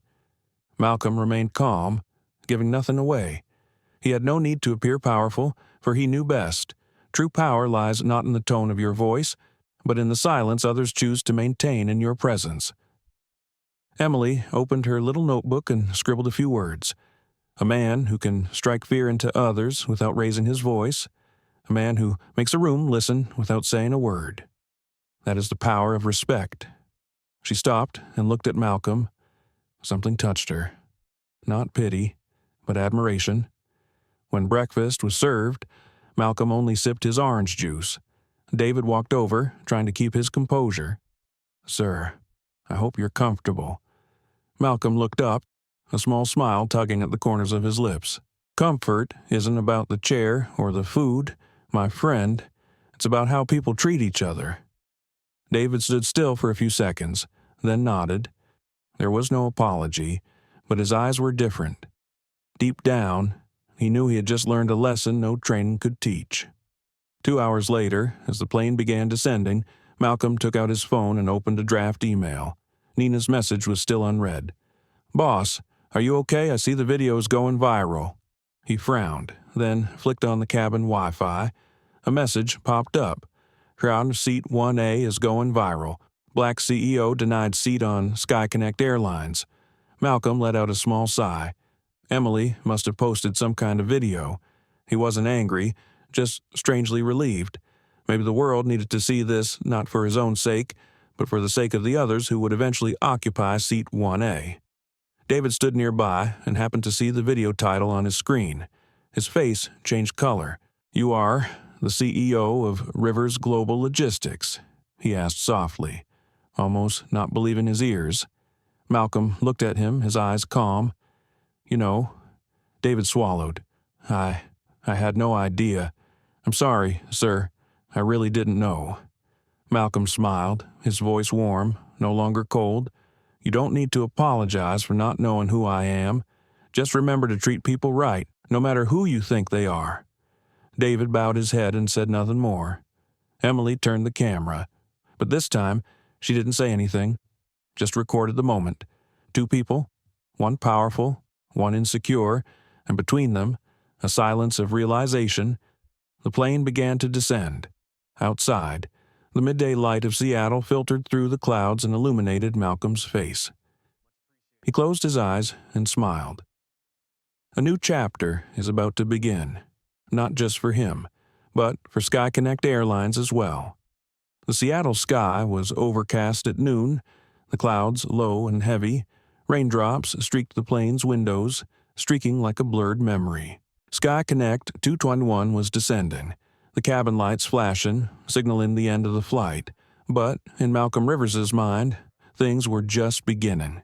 Malcolm remained calm, giving nothing away. He had no need to appear powerful, for he knew best. True power lies not in the tone of your voice, but in the silence others choose to maintain in your presence. Emily opened her little notebook and scribbled a few words. A man who can strike fear into others without raising his voice. A man who makes a room listen without saying a word. That is the power of respect. She stopped and looked at Malcolm. Something touched her. Not pity, but admiration. When breakfast was served, Malcolm only sipped his orange juice. David walked over, trying to keep his composure. "Sir, I hope you're comfortable." Malcolm looked up, a small smile tugging at the corners of his lips. "Comfort isn't about the chair or the food, my friend. It's about how people treat each other." David stood still for a few seconds, then nodded. There was no apology, but his eyes were different. Deep down, he knew he had just learned a lesson no training could teach. 2 hours later, as the plane began descending, Malcolm took out his phone and opened a draft email. Nina's message was still unread. "Boss, are you okay? I see the video's going viral." He frowned, then flicked on the cabin Wi-Fi. A message popped up. "Crowd seat 1A is going viral. Black CEO denied seat on SkyConnect Airlines." Malcolm let out a small sigh. Emily must have posted some kind of video. He wasn't angry, just strangely relieved. Maybe the world needed to see this not for his own sake, but for the sake of the others who would eventually occupy seat 1A. David stood nearby and happened to see the video title on his screen. His face changed color. "You are the CEO of Rivers Global Logistics?" he asked softly, almost not believing his ears. Malcolm looked at him, his eyes calm. "You know," David swallowed. I had no idea. I'm sorry, sir. I really didn't know." Malcolm smiled, his voice warm, no longer cold. "You don't need to apologize for not knowing who I am. Just remember to treat people right, no matter who you think they are." David bowed his head and said nothing more. Emily turned the camera, but this time she didn't say anything, just recorded the moment. Two people, one powerful, one insecure, and between them, a silence of realization. The plane began to descend. Outside, the midday light of Seattle filtered through the clouds and illuminated Malcolm's face. He closed his eyes and smiled. A new chapter is about to begin, not just for him, but for SkyConnect Airlines as well. The Seattle sky was overcast at noon, the clouds low and heavy. Raindrops streaked the plane's windows, streaking like a blurred memory. SkyConnect 221 was descending, the cabin lights flashing, signaling the end of the flight. But in Malcolm Rivers's mind, things were just beginning.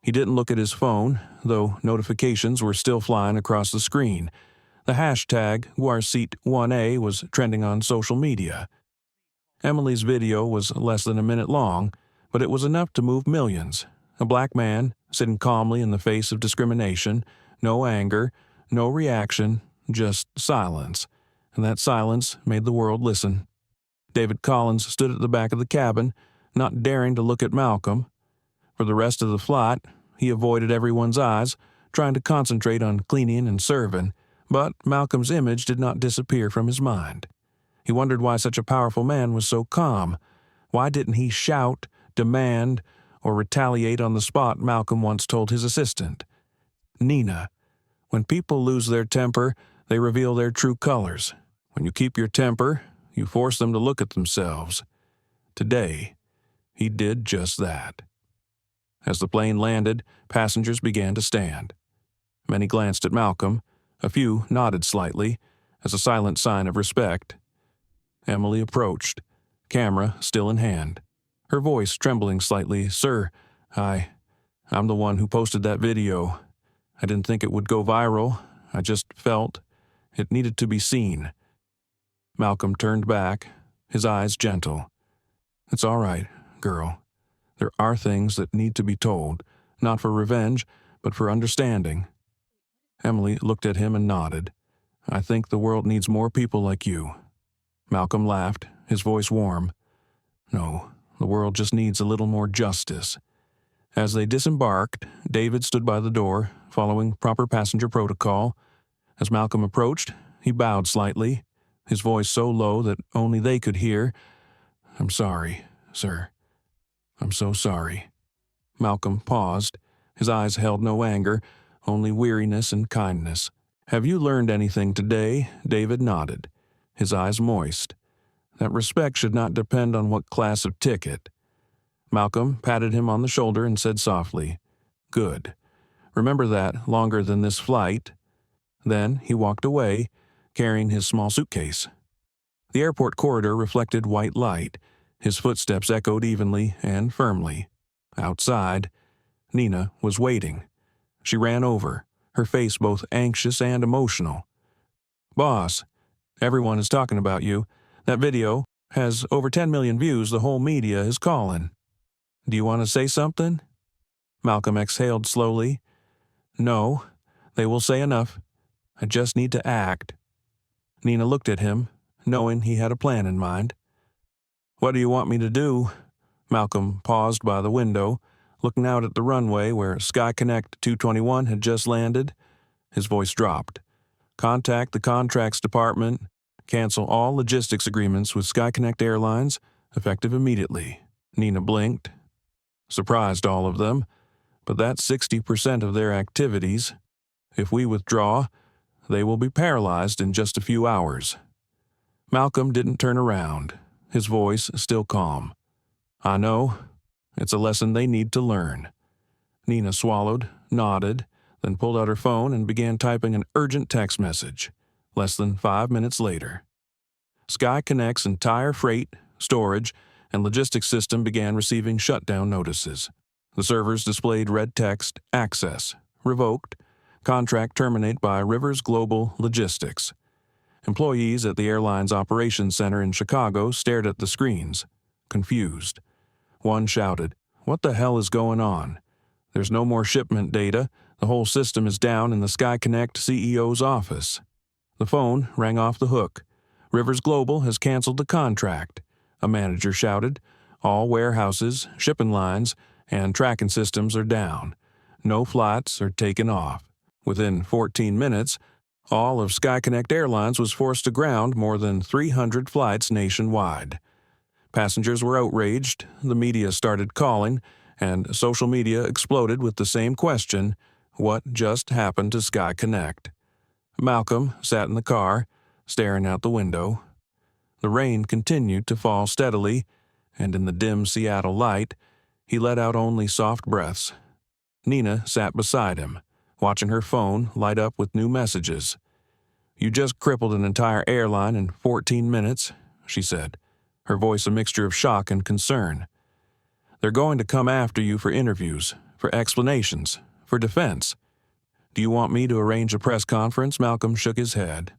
He didn't look at his phone, though notifications were still flying across the screen. The hashtag #WarSeat1A was trending on social media. Emily's video was less than a minute long, but it was enough to move millions. A black man, sitting calmly in the face of discrimination, no anger, no reaction, just silence. And that silence made the world listen. David Collins stood at the back of the cabin, not daring to look at Malcolm. For the rest of the flight, he avoided everyone's eyes, trying to concentrate on cleaning and serving, but Malcolm's image did not disappear from his mind. He wondered why such a powerful man was so calm. Why didn't he shout, demand, or retaliate on the spot, Malcolm once told his assistant. Nina. When people lose their temper, they reveal their true colors. When you keep your temper, you force them to look at themselves. Today, he did just that. As the plane landed, passengers began to stand. Many glanced at Malcolm. A few nodded slightly, as a silent sign of respect. Emily approached, camera still in hand. Her voice trembling slightly. "Sir, I'm the one who posted that video. I didn't think it would go viral. I just felt it needed to be seen." Malcolm turned back, his eyes gentle. "It's all right, girl. There are things that need to be told, not for revenge, but for understanding." Emily looked at him and nodded. "I think the world needs more people like you." Malcolm laughed, his voice warm. "No, the world just needs a little more justice." As they disembarked, David stood by the door, following proper passenger protocol. As Malcolm approached, he bowed slightly, his voice so low that only they could hear. "I'm sorry, sir. I'm so sorry." Malcolm paused. His eyes held no anger, only weariness and kindness. "Have you learned anything today?" David nodded, his eyes moist. "That respect should not depend on what class of ticket." Malcolm patted him on the shoulder and said softly, "Good. Remember that longer than this flight." Then he walked away, carrying his small suitcase. The airport corridor reflected white light. His footsteps echoed evenly and firmly. Outside, Nina was waiting. She ran over, her face both anxious and emotional. "Boss, everyone is talking about you. That video has over 10 million views. The whole media is calling. Do you want to say something?" Malcolm exhaled slowly. "No, they will say enough. I just need to act." Nina looked at him, knowing he had a plan in mind. "What do you want me to do?" Malcolm paused by the window, looking out at the runway where SkyConnect 221 had just landed. His voice dropped. "Contact the contracts department. Cancel all logistics agreements with SkyConnect Airlines, effective immediately." Nina blinked. "Surprised all of them, but that's 60% of their activities. If we withdraw, they will be paralyzed in just a few hours." Malcolm didn't turn around, his voice still calm. "I know. It's a lesson they need to learn." Nina swallowed, nodded, then pulled out her phone and began typing an urgent text message. Less than 5 minutes later, SkyConnect's entire freight, storage, and logistics system began receiving shutdown notices. The servers displayed red text, "Access, revoked, contract terminate by Rivers Global Logistics." Employees at the airline's operations center in Chicago stared at the screens, confused. One shouted, "What the hell is going on? There's no more shipment data. The whole system is down in the SkyConnect CEO's office." The phone rang off the hook. "Rivers Global has canceled the contract," a manager shouted. "All warehouses, shipping lines, and tracking systems are down. No flights are taken off." Within 14 minutes, all of SkyConnect Airlines was forced to ground more than 300 flights nationwide. Passengers were outraged, the media started calling, and social media exploded with the same question: what just happened to SkyConnect? Malcolm sat in the car, staring out the window. The rain continued to fall steadily, and in the dim Seattle light, he let out only soft breaths. Nina sat beside him, watching her phone light up with new messages. "You just crippled an entire airline in 14 minutes, she said, her voice a mixture of shock and concern. "They're going to come after you for interviews, for explanations, for defense." "Do you want me to arrange a press conference?" Malcolm shook his head.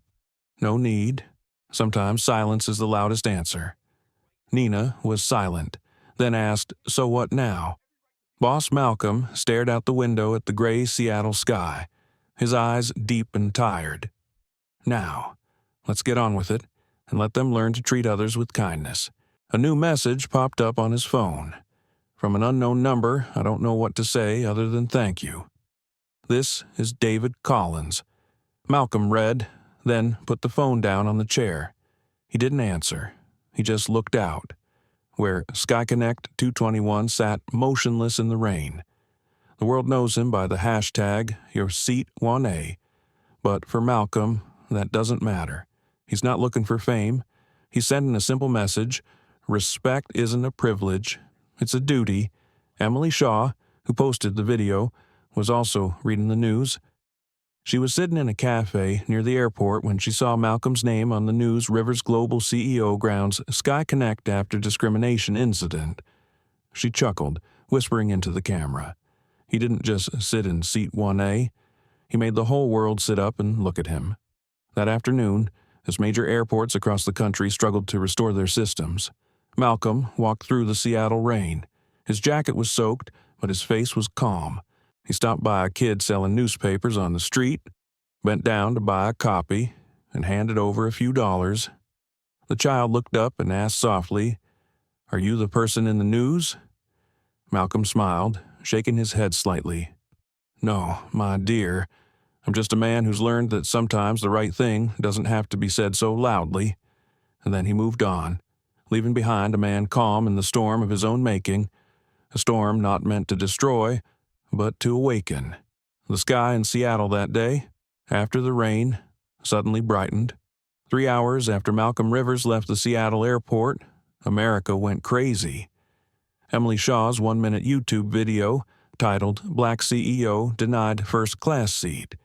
"No need. Sometimes silence is the loudest answer." Nina was silent, then asked, "So what now?" Boss Malcolm stared out the window at the gray Seattle sky, his eyes deep and tired. "Now, let's get on with it, and let them learn to treat others with kindness." A new message popped up on his phone. "From an unknown number, I don't know what to say other than thank you. This is David Collins." Malcolm read, then put the phone down on the chair. He didn't answer. He just looked out, where SkyConnect 221 sat motionless in the rain. The world knows him by the hashtag #YourSeat1A, but for Malcolm, that doesn't matter. He's not looking for fame. He's sending a simple message: respect isn't a privilege, it's a duty. Emily Shaw, who posted the video, was also reading the news. She was sitting in a cafe near the airport when she saw Malcolm's name on the news Rivers Global CEO grounds SkyConnect after discrimination incident. She chuckled, whispering into the camera. He didn't just sit in seat 1A. He made the whole world sit up and look at him. That afternoon, as major airports across the country struggled to restore their systems, Malcolm walked through the Seattle rain. His jacket was soaked, but his face was calm. He stopped by a kid selling newspapers on the street, bent down to buy a copy, and handed over a few dollars. The child looked up and asked softly, "Are you the person in the news?" Malcolm smiled, shaking his head slightly. "No, my dear. I'm just a man who's learned that sometimes the right thing doesn't have to be said so loudly." And then he moved on, leaving behind a man calm in the storm of his own making, a storm not meant to destroy, but to awaken. The sky in Seattle that day, after the rain, suddenly brightened. 3 hours after Malcolm Rivers left the Seattle airport, America went crazy. Emily Shaw's 1-minute YouTube video, titled "Black CEO Denied First Class Seat.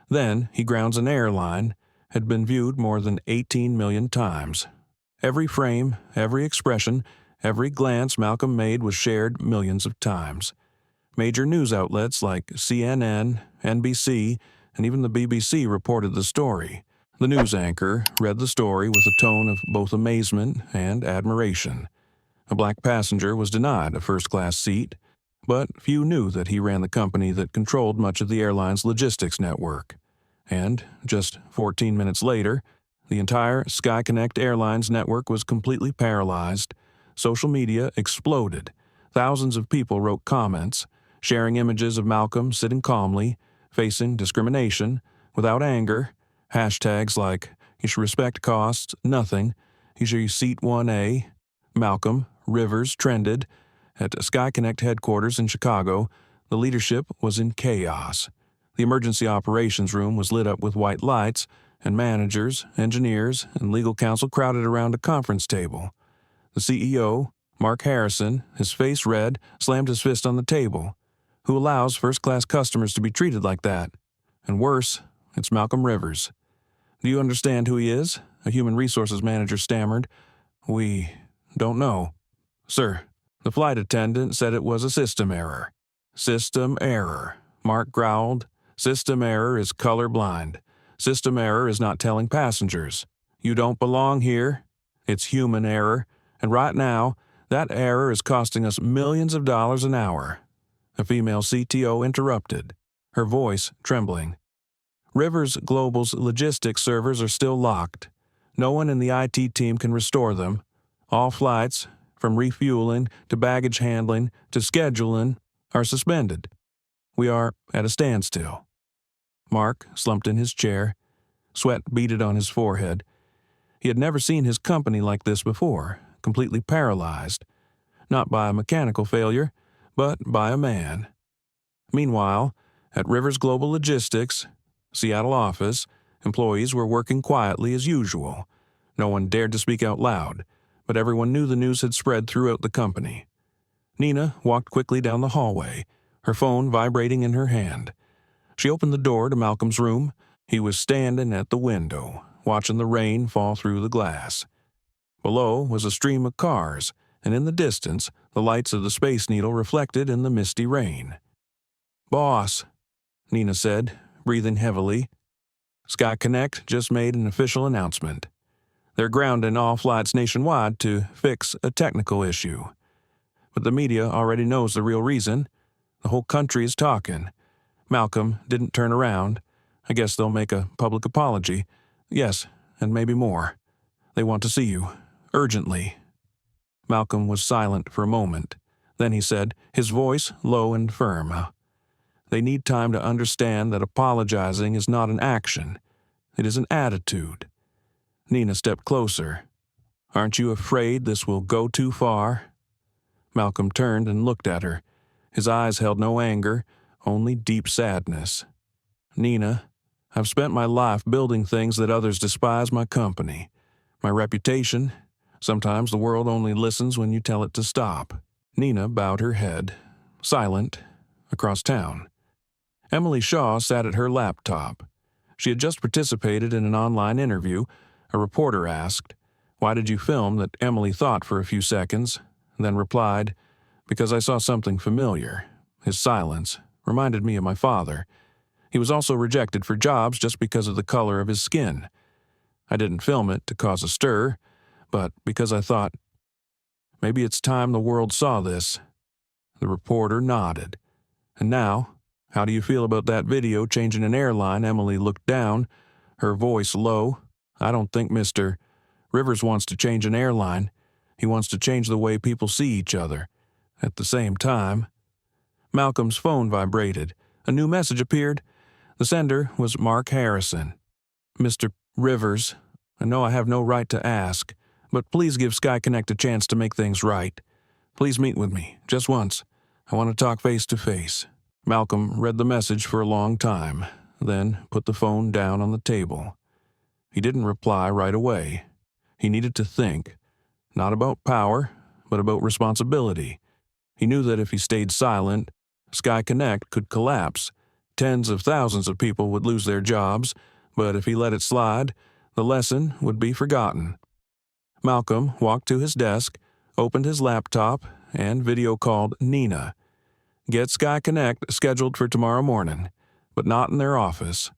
Then He Grounds an Airline," had been viewed more than 18 million times. Every frame, every expression, every glance Malcolm made was shared millions of times. Major news outlets like CNN, NBC, and even the BBC reported the story. The news anchor read the story with a tone of both amazement and admiration. A black passenger was denied a first-class seat, but few knew that he ran the company that controlled much of the airline's logistics network. And just 14 minutes later, the entire SkyConnect Airlines network was completely paralyzed. Social media exploded. Thousands of people wrote comments, sharing images of Malcolm sitting calmly, facing discrimination, without anger, hashtags like, "You should respect costs," "Nothing," "You should seat 1A," Malcolm, Rivers trended. At SkyConnect headquarters in Chicago, the leadership was in chaos. The emergency operations room was lit up with white lights, and managers, engineers, and legal counsel crowded around a conference table. The CEO, Mark Harrison, his face red, slammed his fist on the table. Who allows first-class customers to be treated like that? And worse, it's Malcolm Rivers. "Do you understand who he is?" a human resources manager stammered. "We don't know." "Sir, the flight attendant said it was a system error." "System error," Mark growled. "System error is colorblind. System error is not telling passengers. You don't belong here. It's human error, and right now, that error is costing us millions of dollars an hour." A female CTO interrupted, her voice trembling. "Rivers Global's logistics servers are still locked. No one in the IT team can restore them. All flights, from refueling to baggage handling to scheduling, are suspended. We are at a standstill." Mark slumped in his chair. Sweat beaded on his forehead. He had never seen his company like this before, completely paralyzed. Not by a mechanical failure, but by a man. Meanwhile, at Rivers Global Logistics, Seattle office, employees were working quietly as usual. No one dared to speak out loud, but everyone knew the news had spread throughout the company. Nina walked quickly down the hallway, her phone vibrating in her hand. She opened the door to Malcolm's room. He was standing at the window, watching the rain fall through the glass. Below was a stream of cars, and in the distance, the lights of the Space Needle reflected in the misty rain. "Boss," Nina said, breathing heavily. "SkyConnect just made an official announcement. They're grounding all flights nationwide to fix a technical issue. But the media already knows the real reason. The whole country is talking. Malcolm didn't turn around. I guess they'll make a public apology. Yes, and maybe more. They want to see you. Urgently." Malcolm was silent for a moment. Then he said, his voice low and firm, "They need time to understand that apologizing is not an action. It is an attitude." Nina stepped closer. "Aren't you afraid this will go too far?" Malcolm turned and looked at her. His eyes held no anger, only deep sadness. "Nina, I've spent my life building things that others despise my company. My reputation. Sometimes the world only listens when you tell it to stop." Nina bowed her head, silent, across town. Emily Shaw sat at her laptop. She had just participated in an online interview. A reporter asked, "Why did you film?" That Emily thought for a few seconds, then replied, "Because I saw something familiar. His silence reminded me of my father. He was also rejected for jobs just because of the color of his skin. I didn't film it to cause a stir, but because I thought, maybe it's time the world saw this." The reporter nodded. "And now, how do you feel about that video changing an airline?" Emily looked down, her voice low. "I don't think Mr. Rivers wants to change an airline. He wants to change the way people see each other. At the same time." Malcolm's phone vibrated. A new message appeared. The sender was Mark Harrison. "Mr. Rivers, I know I have no right to ask, but please give SkyConnect a chance to make things right. Please meet with me, just once. I want to talk face to face." Malcolm read the message for a long time, then put the phone down on the table. He didn't reply right away. He needed to think, not about power, but about responsibility. He knew that if he stayed silent, SkyConnect could collapse. Tens of thousands of people would lose their jobs, but if he let it slide, the lesson would be forgotten. Malcolm walked to his desk, opened his laptop, and video called Nina. "Get SkyConnect scheduled for tomorrow morning, but not in their office.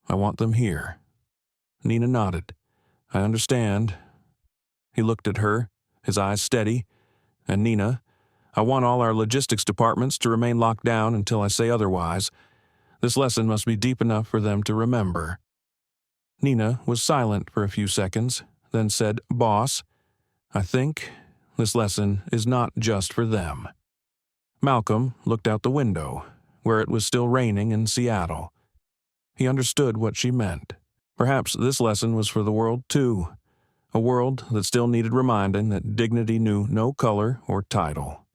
I want them here." Nina nodded. "I understand." He looked at her, his eyes steady. "And Nina, I want all our logistics departments to remain locked down until I say otherwise. This lesson must be deep enough for them to remember." Nina was silent for a few seconds, then said, "Boss, I think this lesson is not just for them." Malcolm looked out the window, where it was still raining in Seattle. He understood what she meant. Perhaps this lesson was for the world, too. A world that still needed reminding that dignity knew no color or title.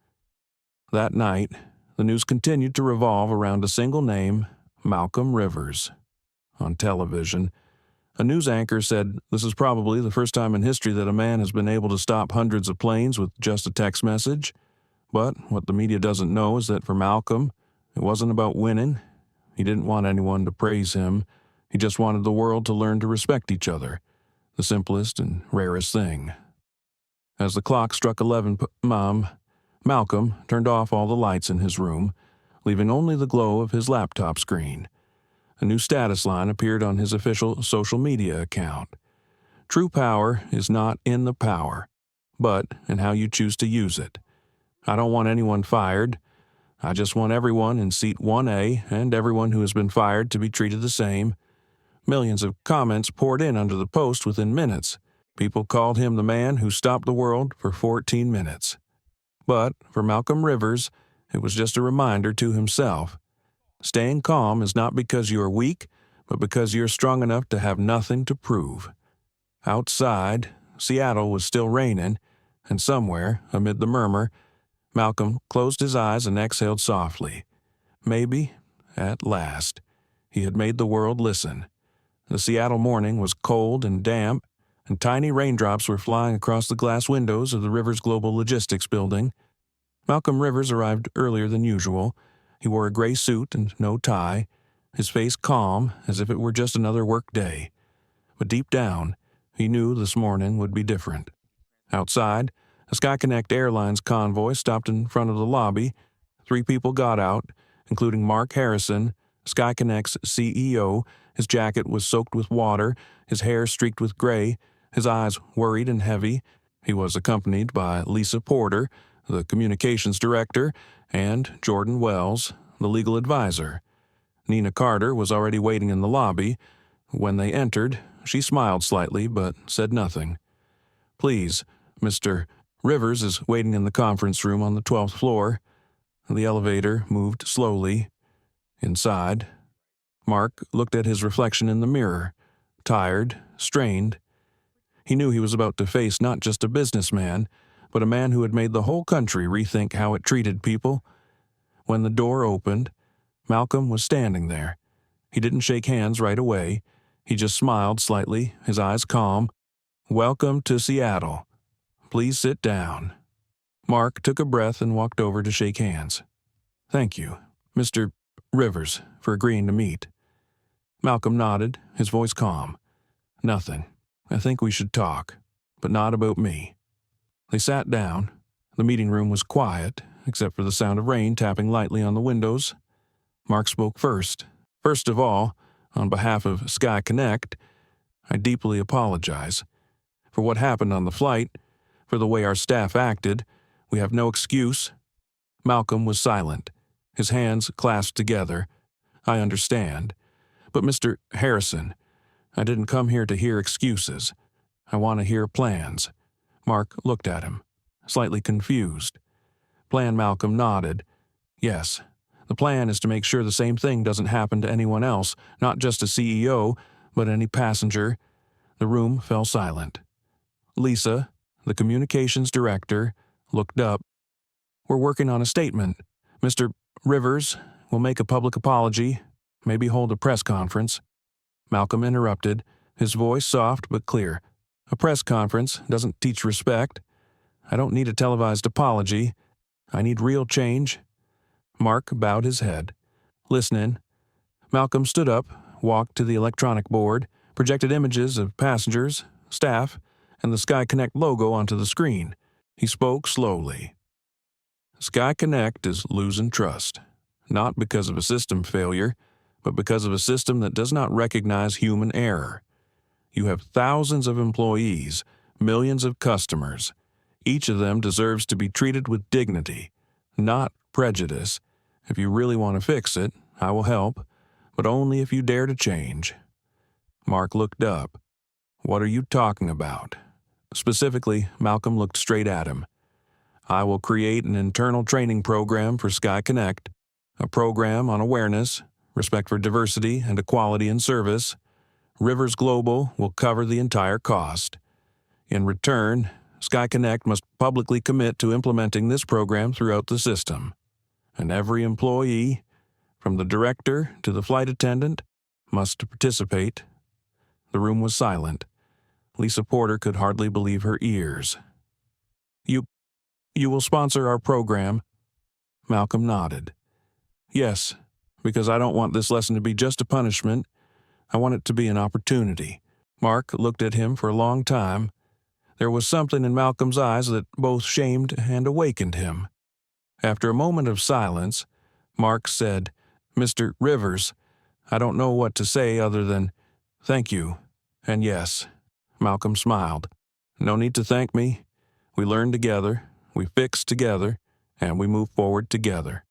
That night, the news continued to revolve around a single name, Malcolm Rivers. On television, a news anchor said this is probably the first time in history that a man has been able to stop hundreds of planes with just a text message. But what the media doesn't know is that for Malcolm, it wasn't about winning. He didn't want anyone to praise him. He just wanted the world to learn to respect each other, the simplest and rarest thing. As the clock struck 11 p.m., Malcolm turned off all the lights in his room, leaving only the glow of his laptop screen. A new status line appeared on his official social media account. True power is not in the power, but in how you choose to use it. I don't want anyone fired. I just want everyone in seat 1A and everyone who has been fired to be treated the same. Millions of comments poured in under the post within minutes. People called him the man who stopped the world for 14 minutes. But for Malcolm Rivers, it was just a reminder to himself. Staying calm is not because you are weak, but because you're strong enough to have nothing to prove. Outside, Seattle was still raining, and somewhere, amid the murmur, Malcolm closed his eyes and exhaled softly. Maybe, at last, he had made the world listen. The Seattle morning was cold and damp, and tiny raindrops were flying across the glass windows of the Rivers Global Logistics building. Malcolm Rivers arrived earlier than usual. He wore a gray suit and no tie, his face calm as if it were just another work day. But deep down, he knew this morning would be different. Outside, a SkyConnect Airlines convoy stopped in front of the lobby. 3 people got out, including Mark Harrison, SkyConnect's CEO. His jacket was soaked with water, his hair streaked with gray, his eyes worried and heavy. He was accompanied by Lisa Porter, the communications director, and Jordan Wells, the legal advisor. Nina Carter was already waiting in the lobby. When they entered, she smiled slightly but said nothing. "Please, Mr. Rivers is waiting in the conference room on the 12th floor." The elevator moved slowly. Inside, Mark looked at his reflection in the mirror, tired, strained. He knew he was about to face not just a businessman, but a man who had made the whole country rethink how it treated people. When the door opened, Malcolm was standing there. He didn't shake hands right away. He just smiled slightly, his eyes calm. "Welcome to Seattle. Please sit down." Mark took a breath and walked over to shake hands. "Thank you, Mr. Rivers, for agreeing to meet." Malcolm nodded, his voice calm. "Nothing. I think we should talk, but not about me." They sat down. The meeting room was quiet, except for the sound of rain tapping lightly on the windows. Mark spoke first. "First of all, on behalf of SkyConnect, I deeply apologize. For what happened on the flight, for the way our staff acted, we have no excuse." Malcolm was silent, his hands clasped together. "I understand. But Mr. Harrison, I didn't come here to hear excuses. I want to hear plans." Mark looked at him, slightly confused. Malcolm nodded. "Yes, the plan is to make sure the same thing doesn't happen to anyone else, not just a CEO, but any passenger." The room fell silent. Lisa, the communications director, looked up. "We're working on a statement. Mr. Rivers will make a public apology, maybe hold a press conference." Malcolm interrupted, his voice soft but clear. "A press conference doesn't teach respect. I don't need a televised apology. I need real change." Mark bowed his head. Listening, Malcolm stood up, walked to the electronic board, projected images of passengers, staff, and the SkyConnect logo onto the screen. He spoke slowly. "SkyConnect is losing trust, not because of a system failure, but because of a system that does not recognize human error. You have thousands of employees, millions of customers. Each of them deserves to be treated with dignity. not prejudice. If you really want to fix it, I will help, but only if you dare to change." Mark looked up. "What are you talking about?" Specifically, Malcolm looked straight at him. "I will create an internal training program for SkyConnect, a program on awareness, respect for diversity and equality in service. Rivers Global will cover the entire cost. In return, SkyConnect must publicly commit to implementing this program throughout the system. And every employee, from the director to the flight attendant, must participate." The room was silent. Lisa Porter could hardly believe her ears. You will sponsor our program?" Malcolm nodded. "Yes, because I don't want this lesson to be just a punishment. I want it to be an opportunity." Mark looked at him for a long time. There was something in Malcolm's eyes that both shamed and awakened him. After a moment of silence, Mark said, "Mr. Rivers, I don't know what to say other than thank you, and yes." Malcolm smiled. "No need to thank me. We learned together, we fixed together, and we moved forward together."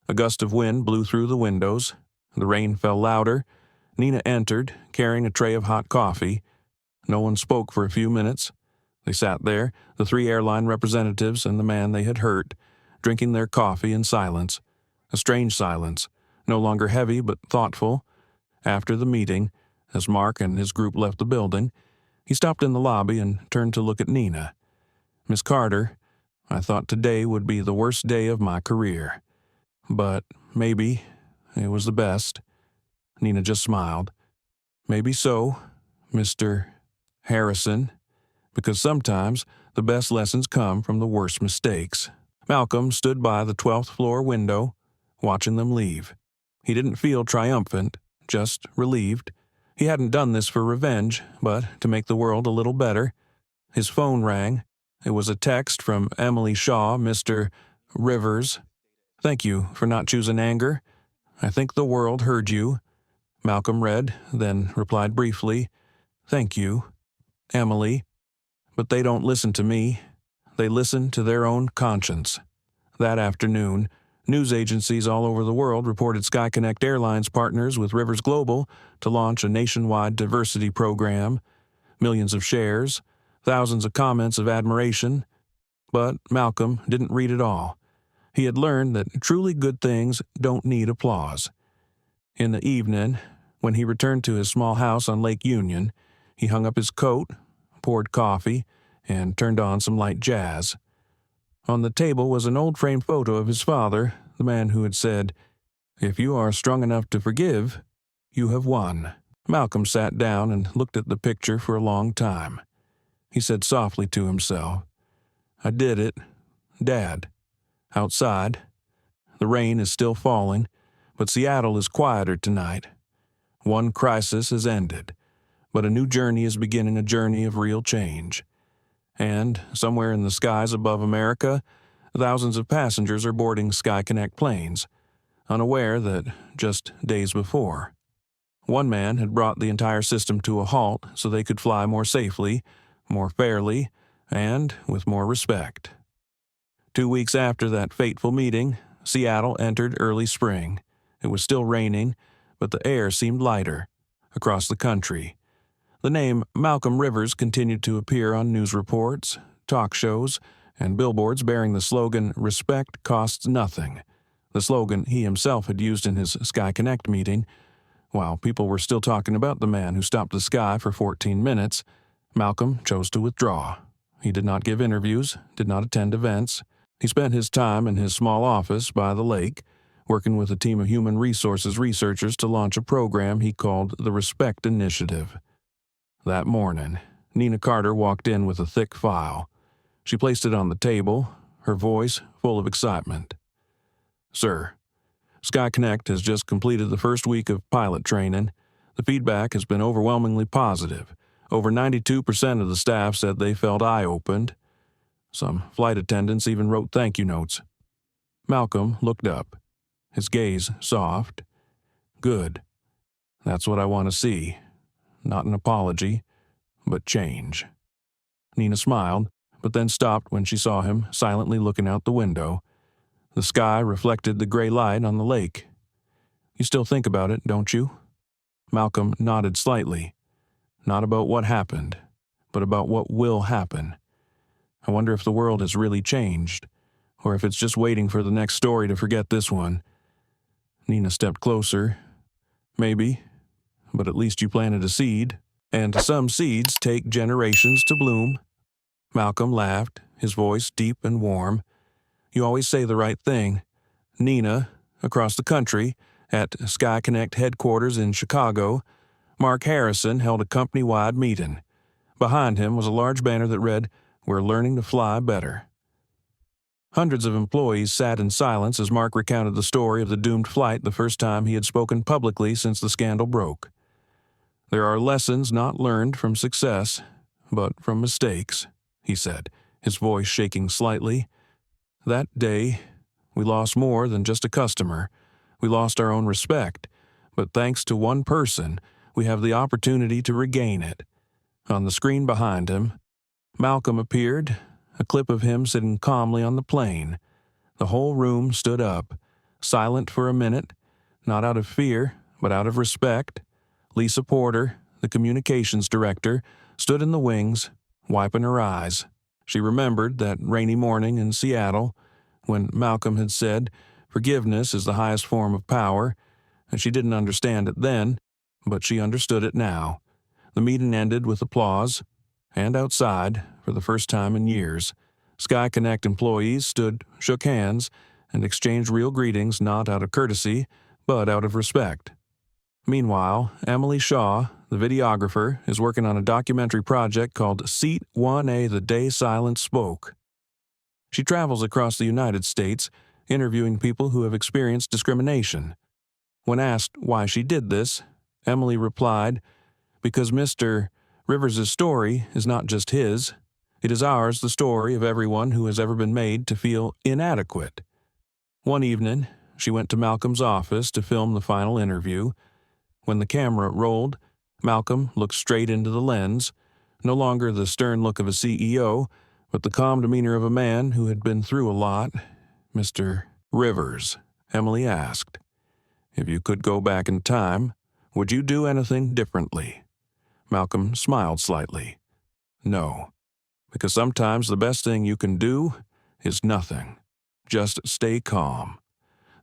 A gust of wind blew through the windows. The rain fell louder. Nina entered, carrying a tray of hot coffee. No one spoke for a few minutes. They sat there, the 3 airline representatives and the man they had hurt, drinking their coffee in silence. A strange silence, no longer heavy but thoughtful. After the meeting, as Mark and his group left the building, he stopped in the lobby and turned to look at Nina. "Miss Carter, I thought today would be the worst day of my career. But maybe it was the best." Nina just smiled. "Maybe so, Mr. Harrison, because sometimes the best lessons come from the worst mistakes." Malcolm stood by the 12th floor window, watching them leave. He didn't feel triumphant, just relieved. He hadn't done this for revenge, but to make the world a little better. His phone rang. It was a text from Emily Shaw. "Mr. Rivers, thank you for not choosing anger. I think the world heard you." Malcolm read, then replied briefly, "Thank you, Emily. But they don't listen to me. They listen to their own conscience." That afternoon, news agencies all over the world reported SkyConnect Airlines partners with Rivers Global to launch a nationwide diversity program. Millions of shares, thousands of comments of admiration. But Malcolm didn't read it all. He had learned that truly good things don't need applause. In the evening, when he returned to his small house on Lake Union, he hung up his coat, poured coffee, and turned on some light jazz. On the table was an old framed photo of his father, the man who had said, "If you are strong enough to forgive, you have won." Malcolm sat down and looked at the picture for a long time. He said softly to himself, "I did it, Dad." Outside, the rain is still falling, but Seattle is quieter tonight. One crisis has ended, but a new journey is beginning, a journey of real change. And somewhere in the skies above America, thousands of passengers are boarding SkyConnect planes, unaware that just days before, one man had brought the entire system to a halt so they could fly more safely, more fairly, and with more respect. 2 weeks after that fateful meeting, Seattle entered early spring. It was still raining, but the air seemed lighter. Across the country, the name Malcolm Rivers continued to appear on news reports, talk shows, and billboards bearing the slogan, "Respect costs nothing," the slogan he himself had used in his SkyConnect meeting. While people were still talking about the man who stopped the sky for 14 minutes, Malcolm chose to withdraw. He did not give interviews, did not attend events. He spent his time in his small office by the lake, working with a team of human resources researchers to launch a program he called the Respect Initiative. That morning, Nina Carter walked in with a thick file. She placed it on the table, her voice full of excitement. "Sir, SkyConnect has just completed the first week of pilot training. The feedback has been overwhelmingly positive. Over 92% of the staff said they felt eye-opened. Some flight attendants even wrote thank you notes." Malcolm looked up, his gaze soft. "Good. That's what I want to see. Not an apology, but change." Nina smiled, but then stopped when she saw him silently looking out the window. The sky reflected the gray light on the lake. "You still think about it, don't you?" Malcolm nodded slightly. "Not about what happened, but about what will happen. I wonder if the world has really changed, or if it's just waiting for the next story to forget this one." Nina stepped closer. "Maybe, but at least you planted a seed, and some seeds take generations to bloom." Malcolm laughed, his voice deep and warm. "You always say the right thing. Nina, across the country, at SkyConnect headquarters in Chicago, Mark Harrison held a company-wide meeting. Behind him was a large banner that read, 'We're learning to fly better.'" Hundreds of employees sat in silence as Mark recounted the story of the doomed flight the first time he had spoken publicly since the scandal broke. "There are lessons not learned from success, but from mistakes," he said, his voice shaking slightly. "That day, we lost more than just a customer. We lost our own respect, but thanks to one person, we have the opportunity to regain it." On the screen behind him, Malcolm appeared, a clip of him sitting calmly on the plane. The whole room stood up, silent for a minute, not out of fear, but out of respect. Lisa Porter, the communications director, stood in the wings, wiping her eyes. She remembered that rainy morning in Seattle, when Malcolm had said, "Forgiveness is the highest form of power," and she didn't understand it then, but she understood it now. The meeting ended with applause, and outside, for the first time in years, SkyConnect employees stood, shook hands, and exchanged real greetings not out of courtesy, but out of respect. Meanwhile, Emily Shaw, the videographer, is working on a documentary project called Seat 1A The Day Silence Spoke. She travels across the United States, interviewing people who have experienced discrimination. When asked why she did this, Emily replied, "Because Mr. Rivers' story is not just his. It is ours, the story of everyone who has ever been made to feel inadequate." One evening, she went to Malcolm's office to film the final interview. When the camera rolled, Malcolm looked straight into the lens, no longer the stern look of a CEO, but the calm demeanor of a man who had been through a lot. "Mr. Rivers," Emily asked, "if you could go back in time, would you do anything differently?" Malcolm smiled slightly. "No, because sometimes the best thing you can do is nothing. Just stay calm.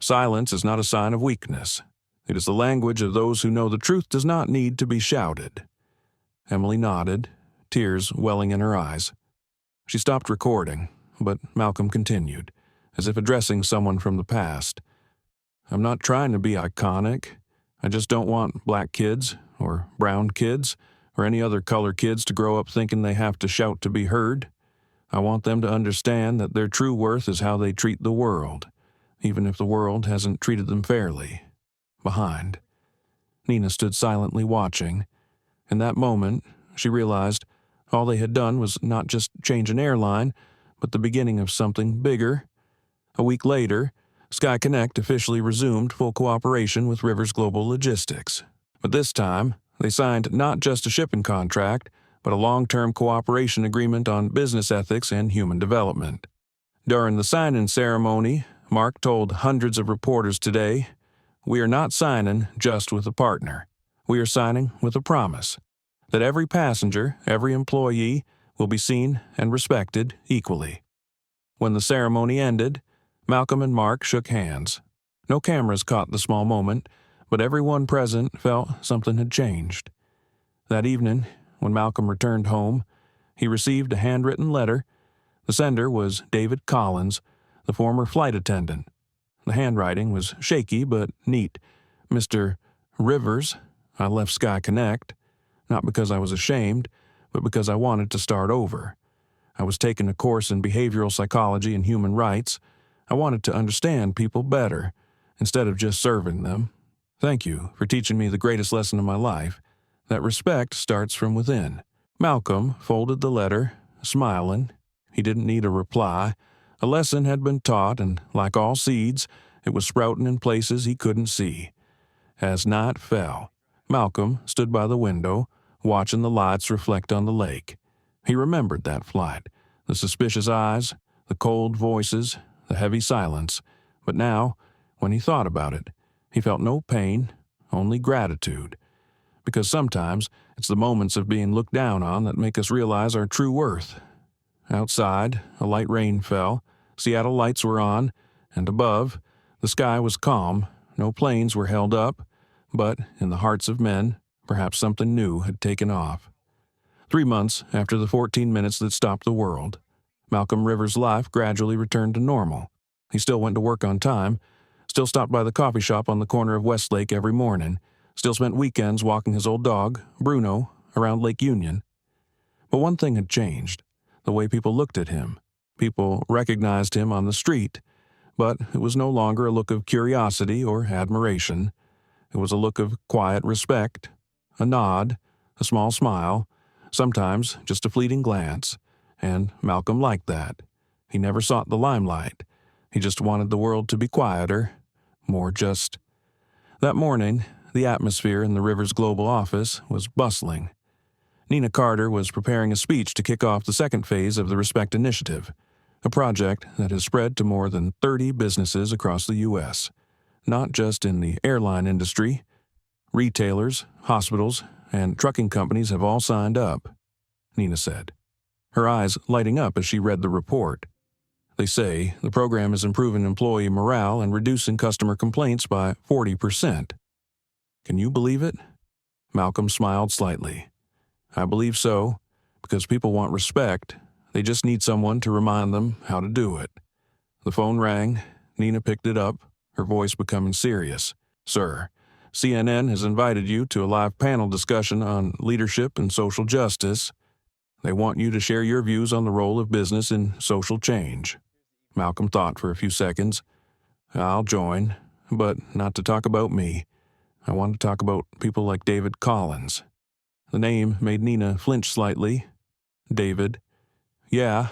Silence is not a sign of weakness. It is the language of those who know the truth does not need to be shouted." Emily nodded, tears welling in her eyes. She stopped recording, but Malcolm continued, as if addressing someone from the past. "I'm not trying to be iconic. I just don't want black kids, or brown kids, or any other color kids to grow up thinking they have to shout to be heard. I want them to understand that their true worth is how they treat the world, even if the world hasn't treated them fairly." Behind, Nina stood silently watching. In that moment, she realized all they had done was not just change an airline, but the beginning of something bigger. A week later, SkyConnect officially resumed full cooperation with Rivers Global Logistics. But this time, they signed not just a shipping contract, but a long-term cooperation agreement on business ethics and human development. During the signing ceremony, Mark told hundreds of reporters today, "We are not signing just with a partner. We are signing with a promise that every passenger, every employee, will be seen and respected equally." When the ceremony ended, Malcolm and Mark shook hands. No cameras caught the small moment, but everyone present felt something had changed. That evening, when Malcolm returned home, he received a handwritten letter. The sender was David Collins, the former flight attendant. The handwriting was shaky but neat. "Mr. Rivers, I left SkyConnect, not because I was ashamed, but because I wanted to start over. I was taking a course in behavioral psychology and human rights. I wanted to understand people better, instead of just serving them. Thank you for teaching me the greatest lesson of my life, that respect starts from within." Malcolm folded the letter, smiling. He didn't need a reply. A lesson had been taught, and like all seeds, it was sprouting in places he couldn't see. As night fell, Malcolm stood by the window, watching the lights reflect on the lake. He remembered that flight, the suspicious eyes, the cold voices, the heavy silence, But now, when he thought about it, he felt no pain, only gratitude. Because sometimes it's the moments of being looked down on that make us realize our true worth. Outside, a light rain fell, Seattle lights were on, and above, the sky was calm, no planes were held up, but in the hearts of men, perhaps something new had taken off. 3 months after the 14 minutes that stopped the world, Malcolm Rivers' life gradually returned to normal. He still went to work on time, still stopped by the coffee shop on the corner of Westlake every morning, still spent weekends walking his old dog, Bruno, around Lake Union. But one thing had changed, the way people looked at him. People recognized him on the street, but it was no longer a look of curiosity or admiration. It was a look of quiet respect, a nod, a small smile, sometimes just a fleeting glance, and Malcolm liked that. He never sought the limelight. He just wanted the world to be quieter, more just. That morning, the atmosphere in the Rivers Global office was bustling. Nina Carter was preparing a speech to kick off the second phase of the Respect Initiative, a project that has spread to more than 30 businesses across the U.S., not just in the airline industry. Retailers, hospitals, and trucking companies have all signed up, Nina said, her eyes lighting up as she read the report. They say the program is improving employee morale and reducing customer complaints by 40%. Can you believe it? Malcolm smiled slightly. I believe so, because people want respect. They just need someone to remind them how to do it. The phone rang. Nina picked it up, her voice becoming serious. Sir, CNN has invited you to a live panel discussion on leadership and social justice. They want you to share your views on the role of business in social change. Malcolm thought for a few seconds. I'll join, but not to talk about me. I want to talk about people like David Collins. The name made Nina flinch slightly. David. Yeah,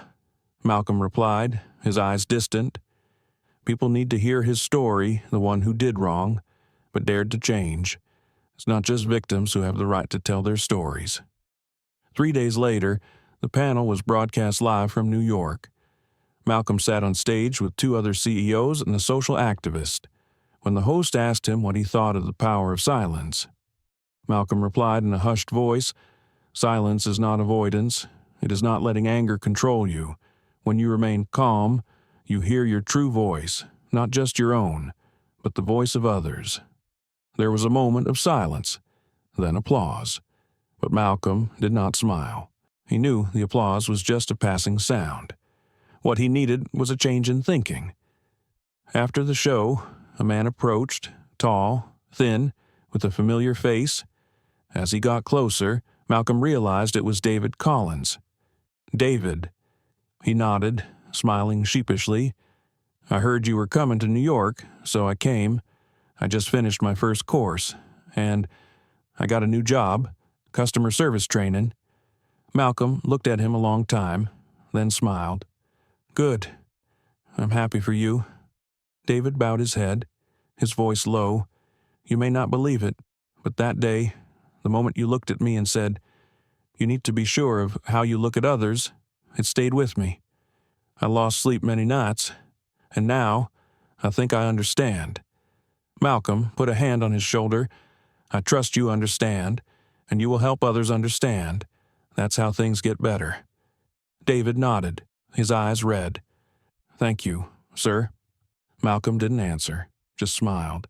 Malcolm replied, his eyes distant. People need to hear his story, the one who did wrong, but dared to change. It's not just victims who have the right to tell their stories. 3 days later, the panel was broadcast live from New York. Malcolm sat on stage with 2 other CEOs and a social activist. When the host asked him what he thought of the power of silence, Malcolm replied in a hushed voice, Silence is not avoidance. It is not letting anger control you. When you remain calm, you hear your true voice, not just your own, but the voice of others. There was a moment of silence, then applause. But Malcolm did not smile. He knew the applause was just a passing sound. What he needed was a change in thinking. After the show, a man approached, tall, thin, with a familiar face. As he got closer, Malcolm realized it was David Collins. David. He nodded, smiling sheepishly. I heard you were coming to New York, so I came. I just finished my first course, and I got a new job, customer service training. Malcolm looked at him a long time, then smiled. Good. I'm happy for you. David bowed his head, his voice low. You may not believe it, but that day, the moment you looked at me and said, You need to be sure of how you look at others, it stayed with me. I lost sleep many nights, and now I think I understand. Malcolm put a hand on his shoulder. I trust you understand, and you will help others understand. That's how things get better. David nodded, his eyes red. Thank you, sir. Malcolm didn't answer, just smiled.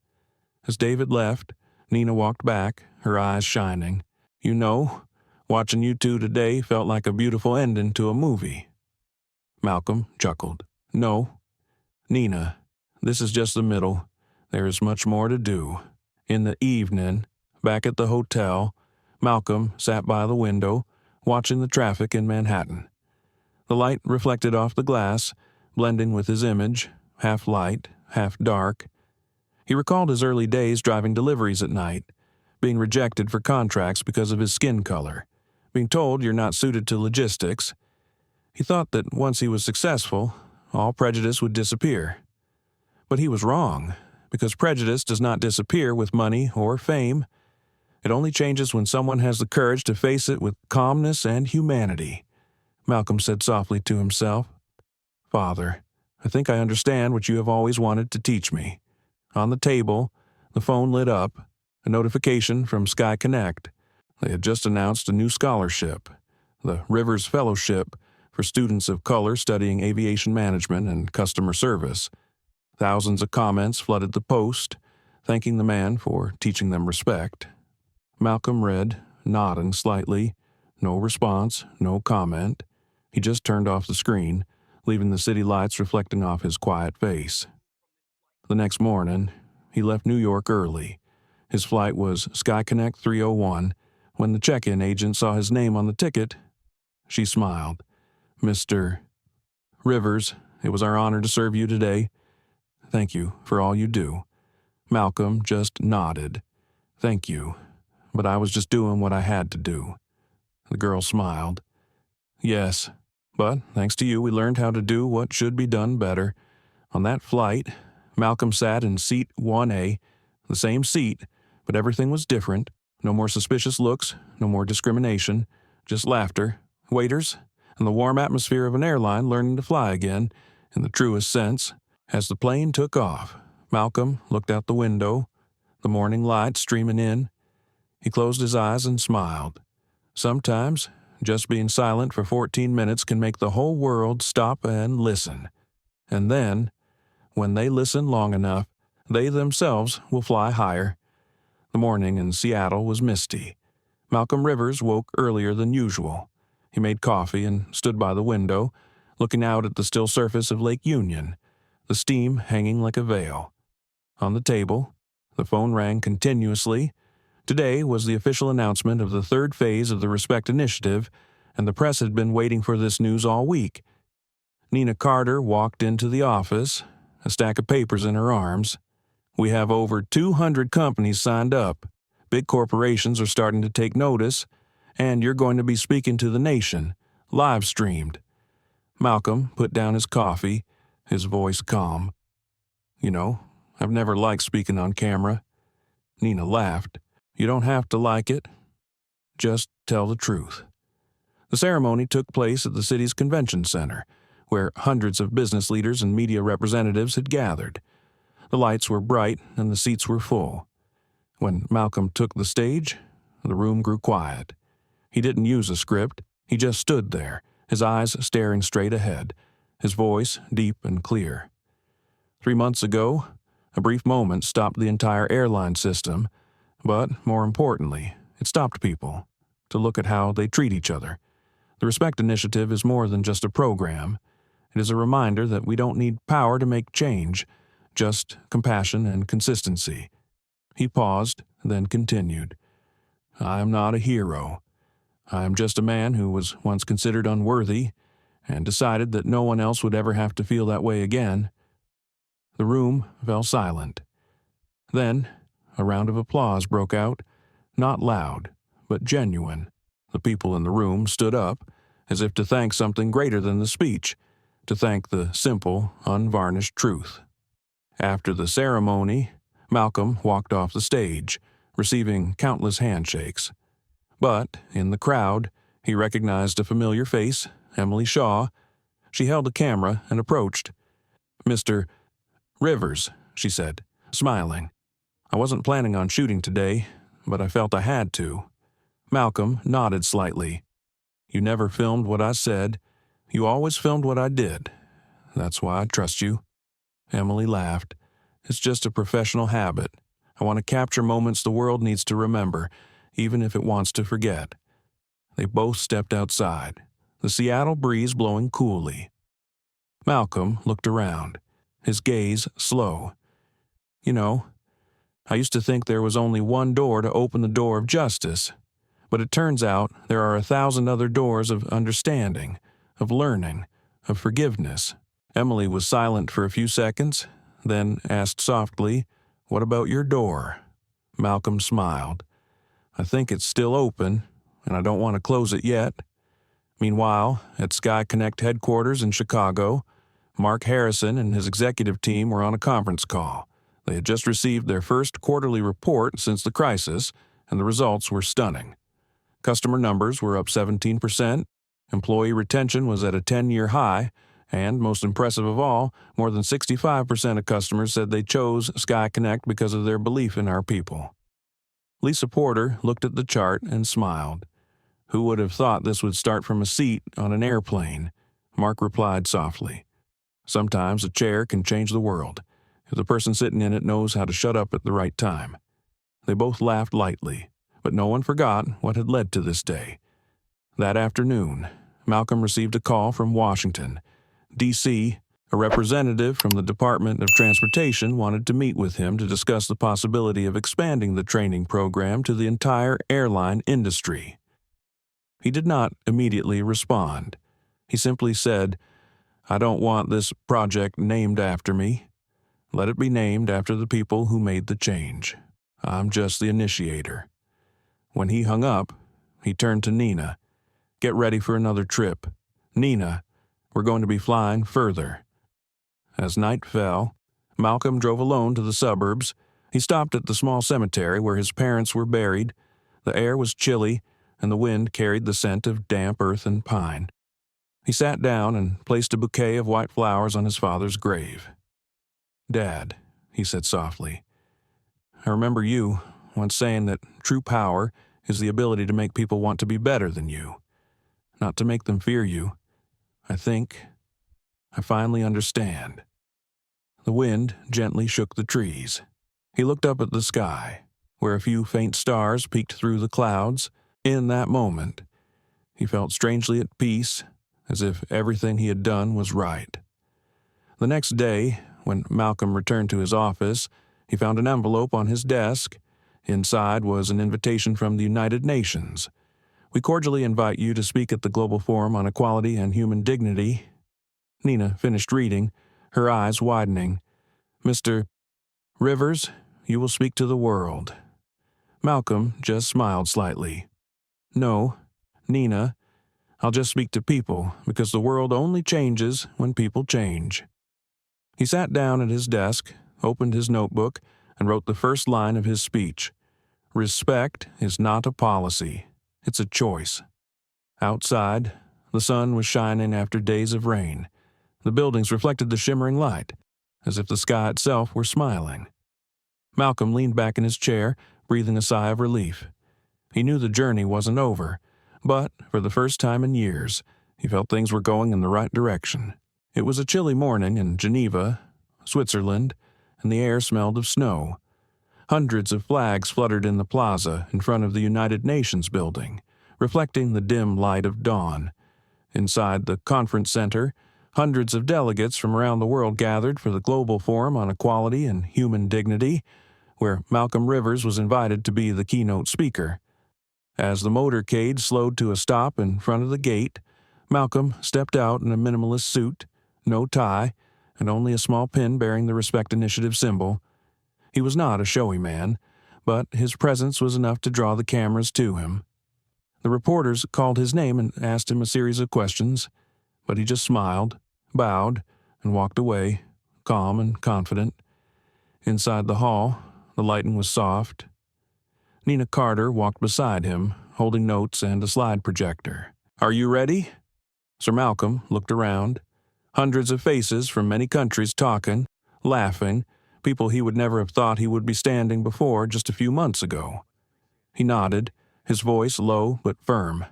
As David left, Nina walked back, her eyes shining. You know, watching you 2 today felt like a beautiful ending to a movie. Malcolm chuckled. No. Nina, this is just the middle. There is much more to do. In the evening, back at the hotel, Malcolm sat by the window, watching the traffic in Manhattan. The light reflected off the glass, blending with his image, half light, half dark. He recalled his early days driving deliveries at night, being rejected for contracts because of his skin color, being told you're not suited to logistics. He thought that once he was successful, all prejudice would disappear. But he was wrong, because prejudice does not disappear with money or fame. It only changes when someone has the courage to face it with calmness and humanity. Malcolm said softly to himself, Father, I think I understand what you have always wanted to teach me." On the table, the phone lit up, a notification from SkyConnect. They had just announced a new scholarship, the Rivers Fellowship for students of color studying aviation management and customer service. Thousands of comments flooded the post, thanking the man for teaching them respect. Malcolm read, nodding slightly. No response, no comment. He just turned off the screen, leaving the city lights reflecting off his quiet face. The next morning, he left New York early. His flight was SkyConnect 301. When the check-in agent saw his name on the ticket, she smiled. "Mr. Rivers, it was our honor to serve you today. Thank you for all you do." Malcolm just nodded. "Thank you, but I was just doing what I had to do." The girl smiled. "Yes, but thanks to you we learned how to do what should be done better." On that flight, Malcolm sat in seat 1A, the same seat, but everything was different. No more suspicious looks, no more discrimination, just laughter, waiters, and the warm atmosphere of an airline learning to fly again, in the truest sense. As the plane took off, Malcolm looked out the window, the morning light streaming in. He closed his eyes and smiled. Sometimes, just being silent for 14 minutes can make the whole world stop and listen. And then, when they listen long enough, they themselves will fly higher. The morning in Seattle was misty. Malcolm Rivers woke earlier than usual. He made coffee and stood by the window, looking out at the still surface of Lake Union, the steam hanging like a veil. On the table, the phone rang continuously. Today was the official announcement of the third phase of the Respect Initiative, and the press had been waiting for this news all week. Nina Carter walked into the office, a stack of papers in her arms. "We have over 200 companies signed up. Big corporations are starting to take notice, and you're going to be speaking to the nation, live streamed." Malcolm put down his coffee, his voice calm. "You know, I've never liked speaking on camera." Nina laughed. "You don't have to like it. Just tell the truth." The ceremony took place at the city's convention center, where hundreds of business leaders and media representatives had gathered. The lights were bright and the seats were full. When Malcolm took the stage, the room grew quiet. He didn't use a script. He just stood there, his eyes staring straight ahead, his voice deep and clear. 3 months ago, a brief moment stopped the entire airline system, but more importantly, it stopped people to look at how they treat each other. The Respect Initiative is more than just a program. It is a reminder that we don't need power to make change, just compassion and consistency. He paused, then continued. "I am not a hero. I am just a man who was once considered unworthy and decided that no one else would ever have to feel that way again." The room fell silent. Then, a round of applause broke out, not loud, but genuine. The people in the room stood up, as if to thank something greater than the speech, to thank the simple, unvarnished truth. After the ceremony, Malcolm walked off the stage, receiving countless handshakes. But, in the crowd, he recognized a familiar face, Emily Shaw. She held a camera and approached. "Mr. Rivers," she said, smiling. "I wasn't planning on shooting today, but I felt I had to." Malcolm nodded slightly. "You never filmed what I said. You always filmed what I did. That's why I trust you." Emily laughed. "It's just a professional habit. I want to capture moments the world needs to remember, even if it wants to forget." They both stepped outside, the Seattle breeze blowing coolly. Malcolm looked around, his gaze slow. "You know, I used to think there was only one door to open the door of justice, but it turns out there are 1,000 other doors of understanding, of learning, of forgiveness." Emily was silent for a few seconds, then asked softly, "What about your door?" Malcolm smiled. "I think it's still open, and I don't want to close it yet." Meanwhile, at SkyConnect headquarters in Chicago, Mark Harrison and his executive team were on a conference call. They had just received their first quarterly report since the crisis, and the results were stunning. Customer numbers were up 17%, employee retention was at a 10-year high, And, most impressive of all, more than 65% of customers said they chose SkyConnect because of their belief in our people. Lisa Porter looked at the chart and smiled. Who would have thought this would start from a seat on an airplane? Mark replied softly. Sometimes a chair can change the world, if the person sitting in it knows how to shut up at the right time. They both laughed lightly, but no one forgot what had led to this day. That afternoon, Malcolm received a call from Washington, D.C. A representative from the Department of Transportation wanted to meet with him to discuss the possibility of expanding the training program to the entire airline industry. He did not immediately respond. He simply said, "I don't want this project named after me. Let it be named after the people who made the change. I'm just the initiator." When he hung up, he turned to Nina. "Get ready for another trip. Nina, we're going to be flying further." As night fell, Malcolm drove alone to the suburbs. He stopped at the small cemetery where his parents were buried. The air was chilly, and the wind carried the scent of damp earth and pine. He sat down and placed a bouquet of white flowers on his father's grave. "Dad," he said softly, "I remember you once saying that true power is the ability to make people want to be better than you, not to make them fear you. I think I finally understand." The wind gently shook the trees. He looked up at the sky, where a few faint stars peeked through the clouds. In that moment, he felt strangely at peace, as if everything he had done was right. The next day, when Malcolm returned to his office, he found an envelope on his desk. Inside was an invitation from the United Nations. "We cordially invite you to speak at the Global Forum on Equality and Human Dignity." Nina finished reading, her eyes widening. "Mr. Rivers, you will speak to the world." Malcolm just smiled slightly. "No, Nina, I'll just speak to people, because the world only changes when people change." He sat down at his desk, opened his notebook, and wrote the first line of his speech. "Respect is not a policy, it's a choice." Outside, the sun was shining after days of rain. The buildings reflected the shimmering light, as if the sky itself were smiling. Malcolm leaned back in his chair, breathing a sigh of relief. He knew the journey wasn't over, but for the first time in years, he felt things were going in the right direction. It was a chilly morning in Geneva, Switzerland, and the air smelled of snow. Hundreds of flags fluttered in the plaza in front of the United Nations building, reflecting the dim light of dawn. Inside the conference center, hundreds of delegates from around the world gathered for the Global Forum on Equality and Human Dignity, where Malcolm Rivers was invited to be the keynote speaker. As the motorcade slowed to a stop in front of the gate, Malcolm stepped out in a minimalist suit, no tie, and only a small pin bearing the Respect Initiative symbol. He was not a showy man, but his presence was enough to draw the cameras to him. The reporters called his name and asked him a series of questions, but he just smiled, bowed, and walked away, calm and confident. Inside the hall, the lighting was soft. Nina Carter walked beside him, holding notes and a slide projector. "Are you ready?" Sir Malcolm looked around. Hundreds of faces from many countries talking, laughing, people he would never have thought he would be standing before just a few months ago. He nodded, his voice low but firm.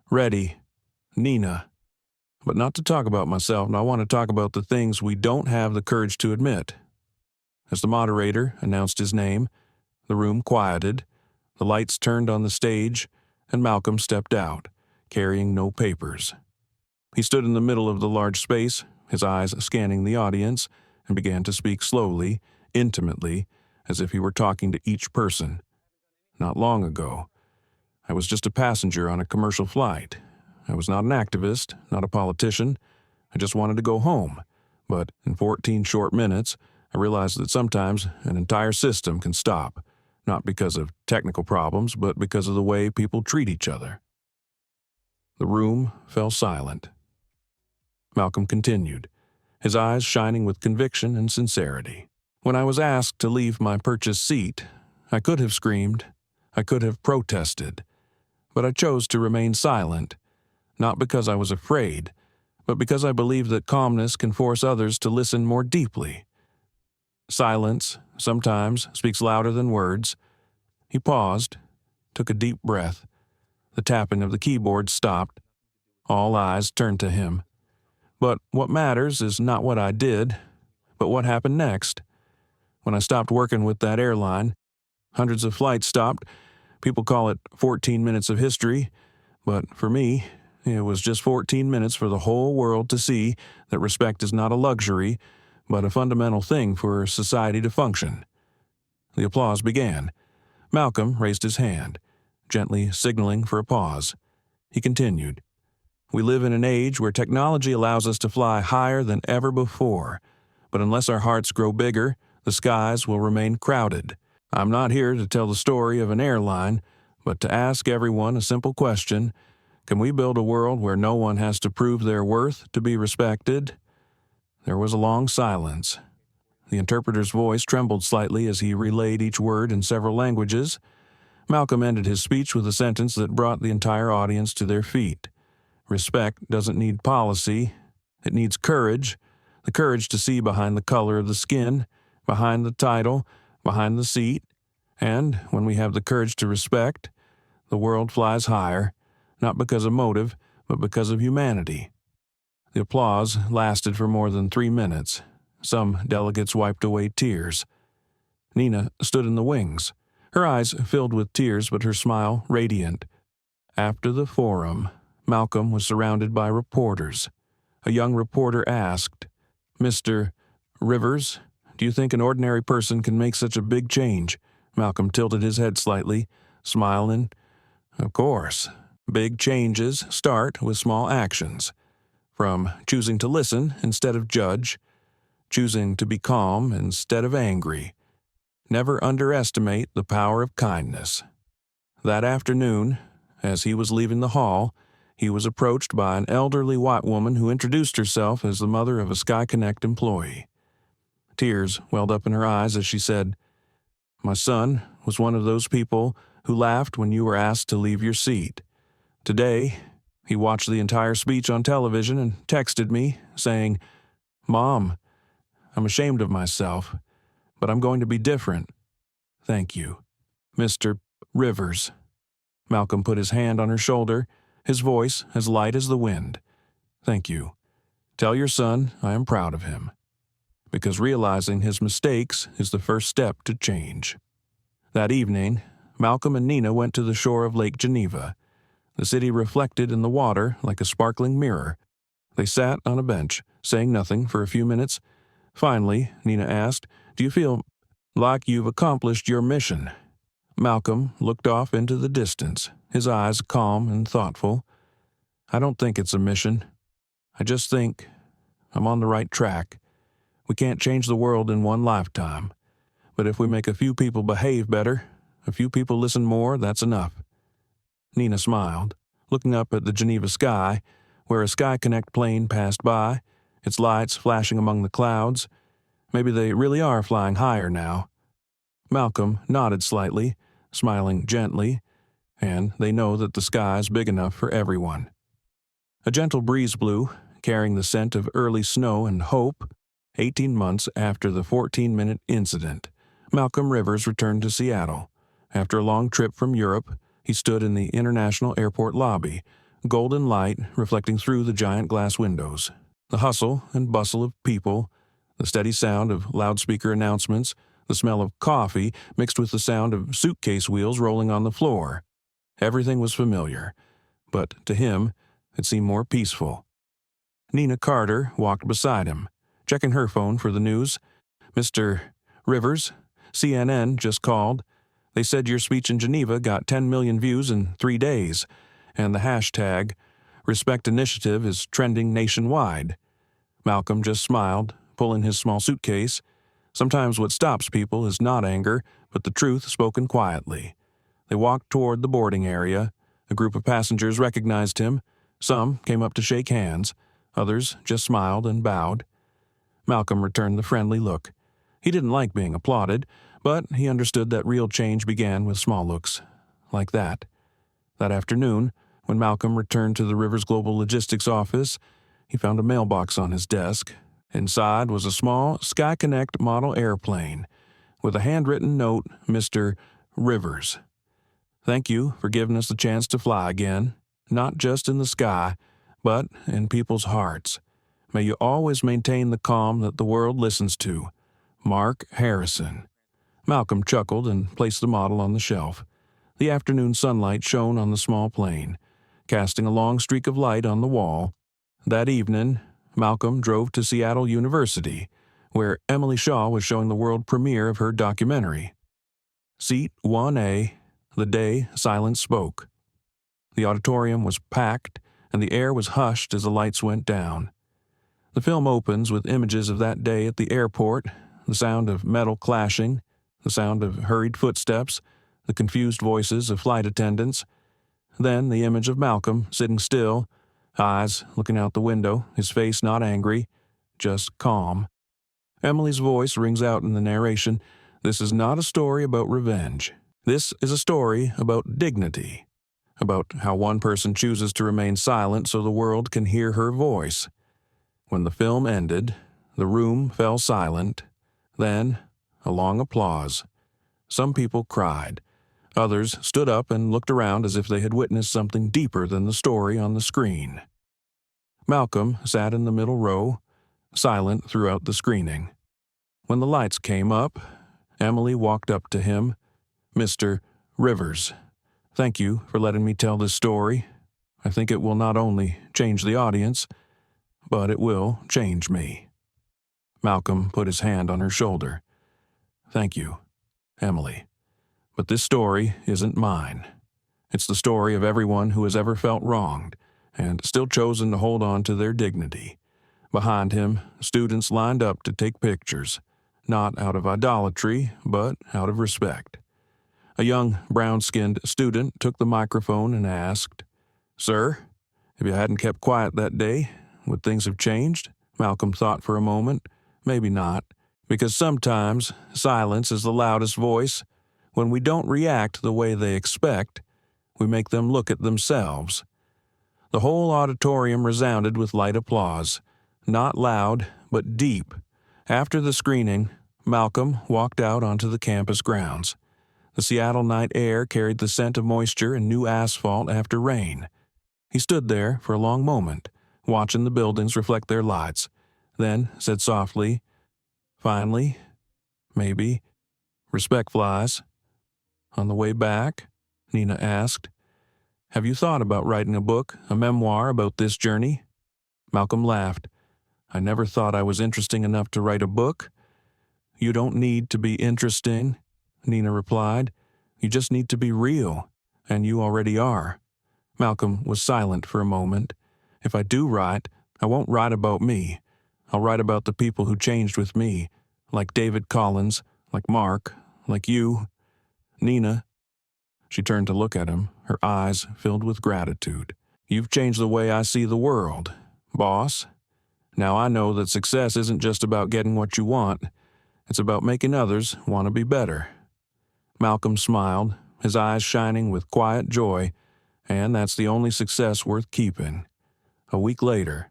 "Ready, Nina. But not to talk about myself, and I want to talk about the things we don't have the courage to admit." As the moderator announced his name, the room quieted, the lights turned on the stage, and Malcolm stepped out, carrying no papers. He stood in the middle of the large space, his eyes scanning the audience, and began to speak slowly, intimately, as if he were talking to each person. "Not long ago, I was just a passenger on a commercial flight. I was not an activist, not a politician. I just wanted to go home. But in 14 short minutes, I realized that sometimes an entire system can stop, not because of technical problems, but because of the way people treat each other." The room fell silent. Malcolm continued, his eyes shining with conviction and sincerity. "When I was asked to leave my purchased seat, I could have screamed, I could have protested, but I chose to remain silent, not because I was afraid, but because I believe that calmness can force others to listen more deeply. Silence, sometimes, speaks louder than words. He paused, took a deep breath. The tapping of the keyboard stopped. All eyes turned to him. But what matters is not what I did, but what happened next. When I stopped working with that airline, hundreds of flights stopped. People call it 14 minutes of history, but for me, it was just 14 minutes for the whole world to see that respect is not a luxury, but a fundamental thing for society to function. The applause began. Malcolm raised his hand, gently signaling for a pause. He continued. We live in an age where technology allows us to fly higher than ever before, but unless our hearts grow bigger, the skies will remain crowded. I'm not here to tell the story of an airline, but to ask everyone a simple question: can we build a world where no one has to prove their worth to be respected? There was a long silence. The interpreter's voice trembled slightly as he relayed each word in several languages. Malcolm ended his speech with a sentence that brought the entire audience to their feet. Respect doesn't need policy. It needs courage. The courage to see behind the color of the skin, behind the title, behind the seat. And when we have the courage to respect, the world flies higher, not because of motive, but because of humanity. The applause lasted for more than 3 minutes. Some delegates wiped away tears. Nina stood in the wings, her eyes filled with tears but her smile radiant. After the forum, Malcolm was surrounded by reporters. A young reporter asked, "Mr. Rivers, do you think an ordinary person can make such a big change?" Malcolm tilted his head slightly, smiling. "Of course. Big changes start with small actions. From choosing to listen instead of judge, choosing to be calm instead of angry. Never underestimate the power of kindness." That afternoon, as he was leaving the hall, he was approached by an elderly white woman who introduced herself as the mother of a SkyConnect employee. Tears welled up in her eyes as she said, "My son was one of those people who laughed when you were asked to leave your seat. Today, he watched the entire speech on television and texted me, saying, 'Mom, I'm ashamed of myself, but I'm going to be different. Thank you, Mr. Rivers.'" Malcolm put his hand on her shoulder, his voice as light as the wind. "Thank you. Tell your son I am proud of him." Because realizing his mistakes is the first step to change. That evening, Malcolm and Nina went to the shore of Lake Geneva. The city reflected in the water like a sparkling mirror. They sat on a bench, saying nothing for a few minutes. Finally, Nina asked, "Do you feel like you've accomplished your mission?" Malcolm looked off into the distance, his eyes calm and thoughtful. "I don't think it's a mission. I just think I'm on the right track. We can't change the world in one lifetime. But if we make a few people behave better, a few people listen more, that's enough." Nina smiled, looking up at the Geneva sky, where a SkyConnect plane passed by, its lights flashing among the clouds. Maybe they really are flying higher now. Malcolm nodded slightly, smiling gently, and they know that the sky's big enough for everyone. A gentle breeze blew, carrying the scent of early snow and hope. 18 months after the 14-minute incident, Malcolm Rivers returned to Seattle. After a long trip from Europe, he stood in the International Airport lobby, golden light reflecting through the giant glass windows. The hustle and bustle of people, the steady sound of loudspeaker announcements, the smell of coffee mixed with the sound of suitcase wheels rolling on the floor. Everything was familiar, but to him, it seemed more peaceful. Nina Carter walked beside him, checking her phone for the news. "Mr. Rivers, CNN just called. They said your speech in Geneva got 10 million views in 3 days, and the hashtag Respect Initiative is trending nationwide." Malcolm just smiled, pulling his small suitcase. Sometimes what stops people is not anger, but the truth spoken quietly. They walked toward the boarding area. A group of passengers recognized him. Some came up to shake hands. Others just smiled and bowed. Malcolm returned the friendly look. He didn't like being applauded, but he understood that real change began with small looks, like that. That afternoon, when Malcolm returned to the Rivers Global Logistics office, He found a mailbox on his desk. Inside was a small SkyConnect model airplane with a handwritten note, Mr. Rivers. Thank you for giving us the chance to fly again, not just in the sky, but in people's hearts. May you always maintain the calm that the world listens to. Mark Harrison. Malcolm chuckled and placed the model on the shelf. The afternoon sunlight shone on the small plane, casting a long streak of light on the wall. That evening, Malcolm drove to Seattle University, where Emily Shaw was showing the world premiere of her documentary. Seat 1A, The Day Silence Spoke. The auditorium was packed, and the air was hushed as the lights went down. The film opens with images of that day at the airport, the sound of metal clashing, the sound of hurried footsteps, the confused voices of flight attendants. Then the image of Malcolm sitting still, eyes looking out the window, his face not angry, just calm. Emily's voice rings out in the narration. This is not a story about revenge. This is a story about dignity, about how one person chooses to remain silent so the world can hear her voice. When the film ended, the room fell silent. Then, a long applause. Some people cried. Others stood up and looked around as if they had witnessed something deeper than the story on the screen. Malcolm sat in the middle row, silent throughout the screening. When the lights came up, Emily walked up to him. Mr. Rivers, thank you for letting me tell this story. I think it will not only change the audience, but it will change me. Malcolm put his hand on her shoulder. Thank you, Emily. But this story isn't mine. It's the story of everyone who has ever felt wronged and still chosen to hold on to their dignity. Behind him, students lined up to take pictures, not out of idolatry, but out of respect. A young, brown-skinned student took the microphone and asked, Sir, if you hadn't kept quiet that day, would things have changed? Malcolm thought for a moment. Maybe not, because sometimes silence is the loudest voice. When we don't react the way they expect, we make them look at themselves. The whole auditorium resounded with light applause, not loud, but deep. After the screening, Malcolm walked out onto the campus grounds. The Seattle night air carried the scent of moisture and new asphalt after rain. He stood there for a long moment, watching the buildings reflect their lights, then said softly, Finally, maybe, respect flies. On the way back, Nina asked, Have you thought about writing a book, a memoir about this journey? Malcolm laughed. I never thought I was interesting enough to write a book. You don't need to be interesting, Nina replied. You just need to be real, and you already are. Malcolm was silent for a moment. If I do write, I won't write about me. I'll write about the people who changed with me, like David Collins, like Mark, like you. Nina. She turned to look at him, her eyes filled with gratitude. You've changed the way I see the world, boss. Now I know that success isn't just about getting what you want. It's about making others want to be better. Malcolm smiled, his eyes shining with quiet joy, and that's the only success worth keeping. A week later,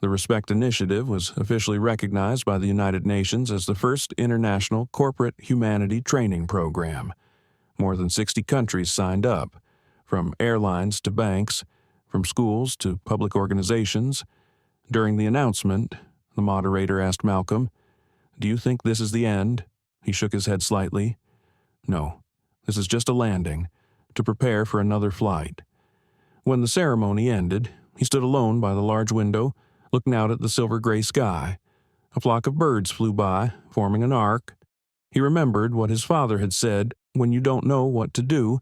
the Respect Initiative was officially recognized by the United Nations as the first international corporate humanity training program. More than 60 countries signed up, from airlines to banks, from schools to public organizations. During the announcement, the moderator asked Malcolm, Do you think this is the end? He shook his head slightly. No, this is just a landing, to prepare for another flight. When the ceremony ended, he stood alone by the large window, looking out at the silver-gray sky. A flock of birds flew by, forming an arc. He remembered what his father had said, when you don't know what to do,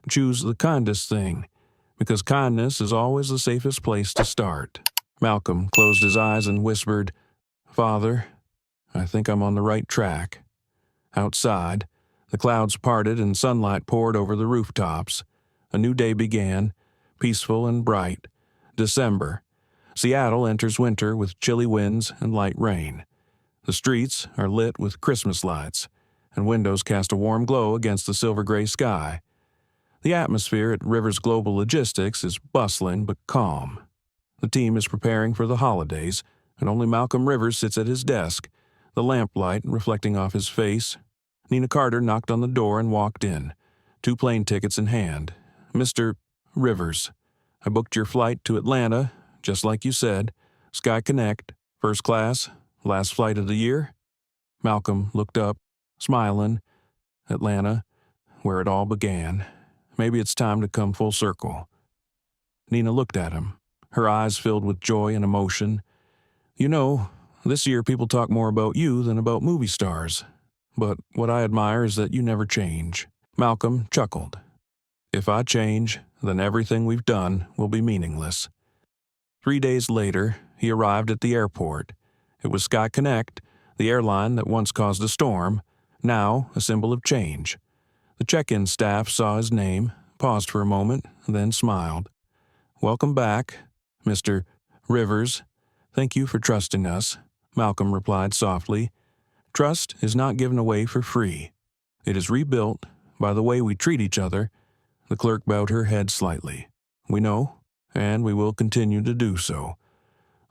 choose the kindest thing, because kindness is always the safest place to start. Malcolm closed his eyes and whispered, Father, I think I'm on the right track. Outside, the clouds parted and sunlight poured over the rooftops. A new day began, peaceful and bright. December. Seattle enters winter with chilly winds and light rain. The streets are lit with Christmas lights, and windows cast a warm glow against the silver-gray sky. The atmosphere at Rivers Global Logistics is bustling but calm. The team is preparing for the holidays, and only Malcolm Rivers sits at his desk, the lamplight reflecting off his face. Nina Carter knocked on the door and walked in, 2 plane tickets in hand. "Mr. Rivers, I booked your flight to Atlanta, just like you said. SkyConnect, first class, last flight of the year." Malcolm looked up, smiling. Atlanta, where it all began. Maybe it's time to come full circle. Nina looked at him, her eyes filled with joy and emotion. "You know, this year people talk more about you than about movie stars. But what I admire is that you never change." Malcolm chuckled. "If I change, then everything we've done will be meaningless." 3 days later, he arrived at the airport. It was SkyConnect, the airline that once caused a storm, now a symbol of change. The check-in staff saw his name, paused for a moment, then smiled. "Welcome back, Mr. Rivers. Thank you for trusting us," Malcolm replied softly. "Trust is not given away for free. It is rebuilt by the way we treat each other." The clerk bowed her head slightly. "We know, and we will continue to do so."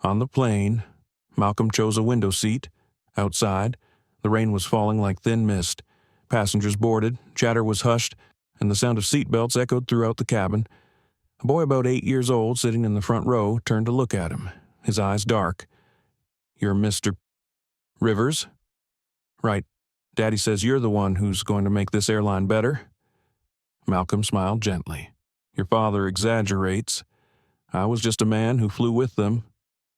On the plane, Malcolm chose a window seat. Outside, the rain was falling like thin mist. Passengers boarded, chatter was hushed, and the sound of seatbelts echoed throughout the cabin. A boy about 8 years old, sitting in the front row, turned to look at him, his eyes dark. "You're Mr. Rivers?" "Right. Daddy says you're the one who's going to make this airline better." Malcolm smiled gently. "Your father exaggerates. I was just a man who flew with them."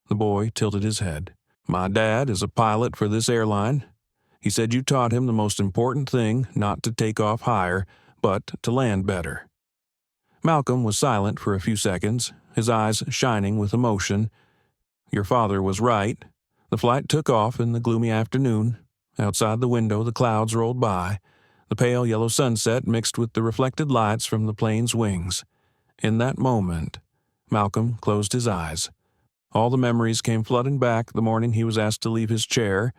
The boy tilted his head. "My dad is a pilot for this airline. He said you taught him the most important thing, not to take off higher, but to land better." Malcolm was silent for a few seconds, his eyes shining with emotion. "Your father was right." The flight took off in the gloomy afternoon. Outside the window, the clouds rolled by. The pale yellow sunset mixed with the reflected lights from the plane's wings. In that moment, Malcolm closed his eyes. All the memories came flooding back the morning he was asked to leave his chair,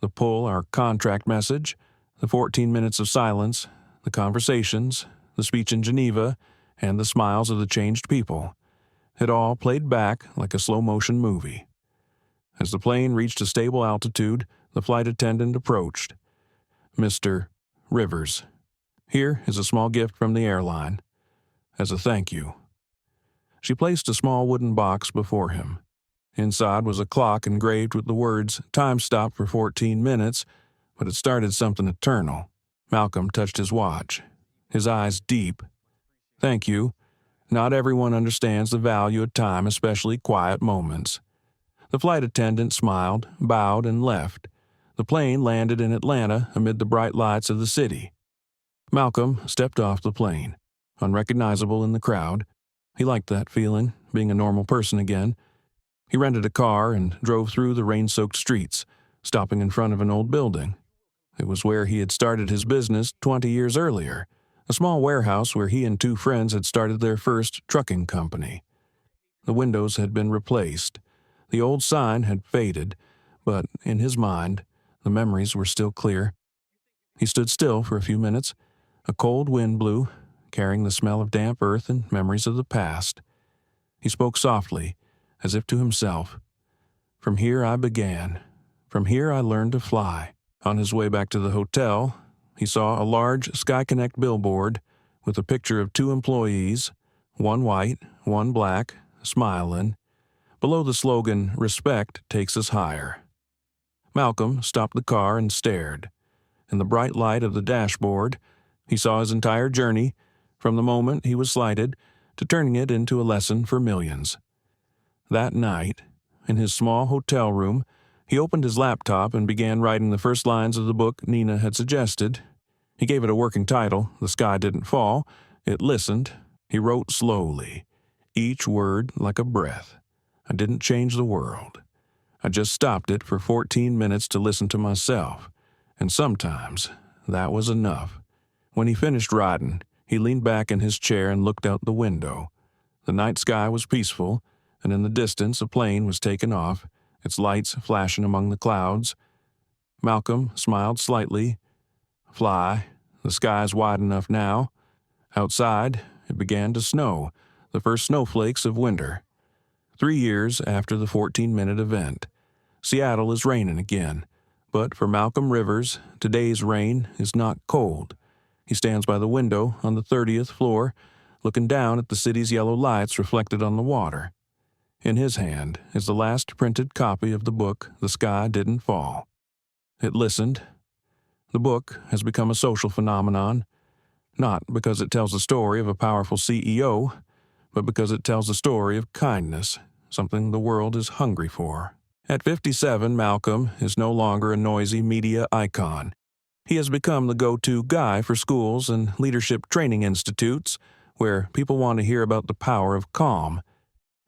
the pull our contract message, the 14 minutes of silence, the conversations, the speech in Geneva, and the smiles of the changed people. It all played back like a slow-motion movie. As the plane reached a stable altitude, the flight attendant approached. "Mr. Rivers, here is a small gift from the airline, as a thank you." She placed a small wooden box before him. Inside was a clock engraved with the words, "Time stopped for 14 minutes, but it started something eternal." Malcolm touched his watch, his eyes deep. "Thank you. Not everyone understands the value of time, especially quiet moments." The flight attendant smiled, bowed, and left. The plane landed in Atlanta amid the bright lights of the city. Malcolm stepped off the plane, unrecognizable in the crowd. He liked that feeling, being a normal person again. He rented a car and drove through the rain-soaked streets, stopping in front of an old building. It was where he had started his business 20 years earlier, a small warehouse where he and 2 friends had started their first trucking company. The windows had been replaced. The old sign had faded, but in his mind, the memories were still clear. He stood still for a few minutes. A cold wind blew, carrying the smell of damp earth and memories of the past. He spoke softly, as if to himself. "From here I began. From here I learned to fly." On his way back to the hotel, he saw a large SkyConnect billboard with a picture of 2 employees, one white, one black, smiling. Below the slogan, "Respect takes us higher." Malcolm stopped the car and stared. In the bright light of the dashboard, he saw his entire journey, from the moment he was slighted to turning it into a lesson for millions. That night, in his small hotel room, he opened his laptop and began writing the first lines of the book Nina had suggested. He gave it a working title, "The Sky Didn't Fall." It listened. He wrote slowly, each word like a breath. "I didn't change the world. I just stopped it for 14 minutes to listen to myself, and sometimes that was enough." When he finished writing, he leaned back in his chair and looked out the window. The night sky was peaceful, and in the distance a plane was taking off, its lights flashing among the clouds. Malcolm smiled slightly. "Fly. The sky's wide enough now." Outside, it began to snow, the first snowflakes of winter. 3 years after the 14-minute event. Seattle is raining again, but for Malcolm Rivers, today's rain is not cold. He stands by the window on the 30th floor, looking down at the city's yellow lights reflected on the water. In his hand is the last printed copy of the book The Sky Didn't Fall. It listened. The book has become a social phenomenon, not because it tells the story of a powerful CEO, but because it tells the story of kindness, something the world is hungry for. At 57, Malcolm is no longer a noisy media icon. He has become the go-to guy for schools and leadership training institutes where people want to hear about the power of calm.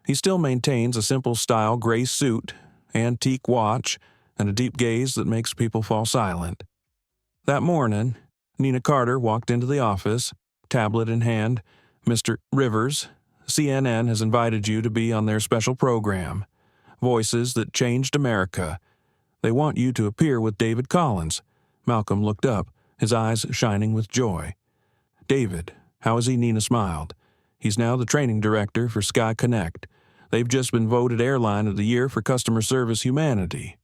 He still maintains a simple style gray suit, antique watch, and a deep gaze that makes people fall silent. That morning, Nina Carter walked into the office, tablet in hand. "Mr. Rivers, CNN has invited you to be on their special program, Voices That Changed America. They want you to appear with David Collins." Malcolm looked up, his eyes shining with joy. "David, how is he?" Nina smiled. "He's now the training director for SkyConnect. They've just been voted Airline of the Year for Customer Service Humanity,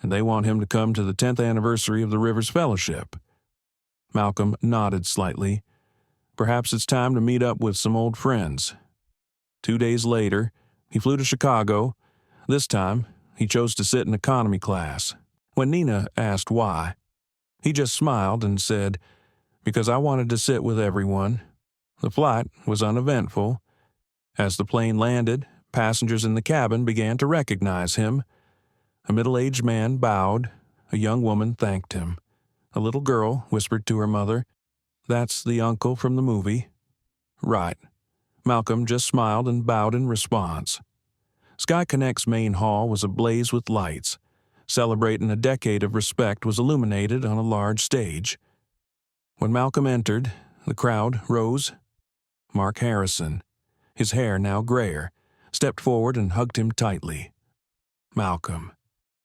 and they want him to come to the 10th anniversary of the Rivers Fellowship." Malcolm nodded slightly. Perhaps it's time to meet up with some old friends. 2 days later, he flew to Chicago. This time, he chose to sit in economy class. When Nina asked why, he just smiled and said, "Because I wanted to sit with everyone." The flight was uneventful. As the plane landed, passengers in the cabin began to recognize him. A middle-aged man bowed. A young woman thanked him. A little girl whispered to her mother, "That's the uncle from the movie." "Right." Malcolm just smiled and bowed in response. SkyConnect's main hall was ablaze with lights. Celebrating a decade of respect was illuminated on a large stage. When Malcolm entered, the crowd rose. Mark Harrison, his hair now grayer, stepped forward and hugged him tightly. "Malcolm,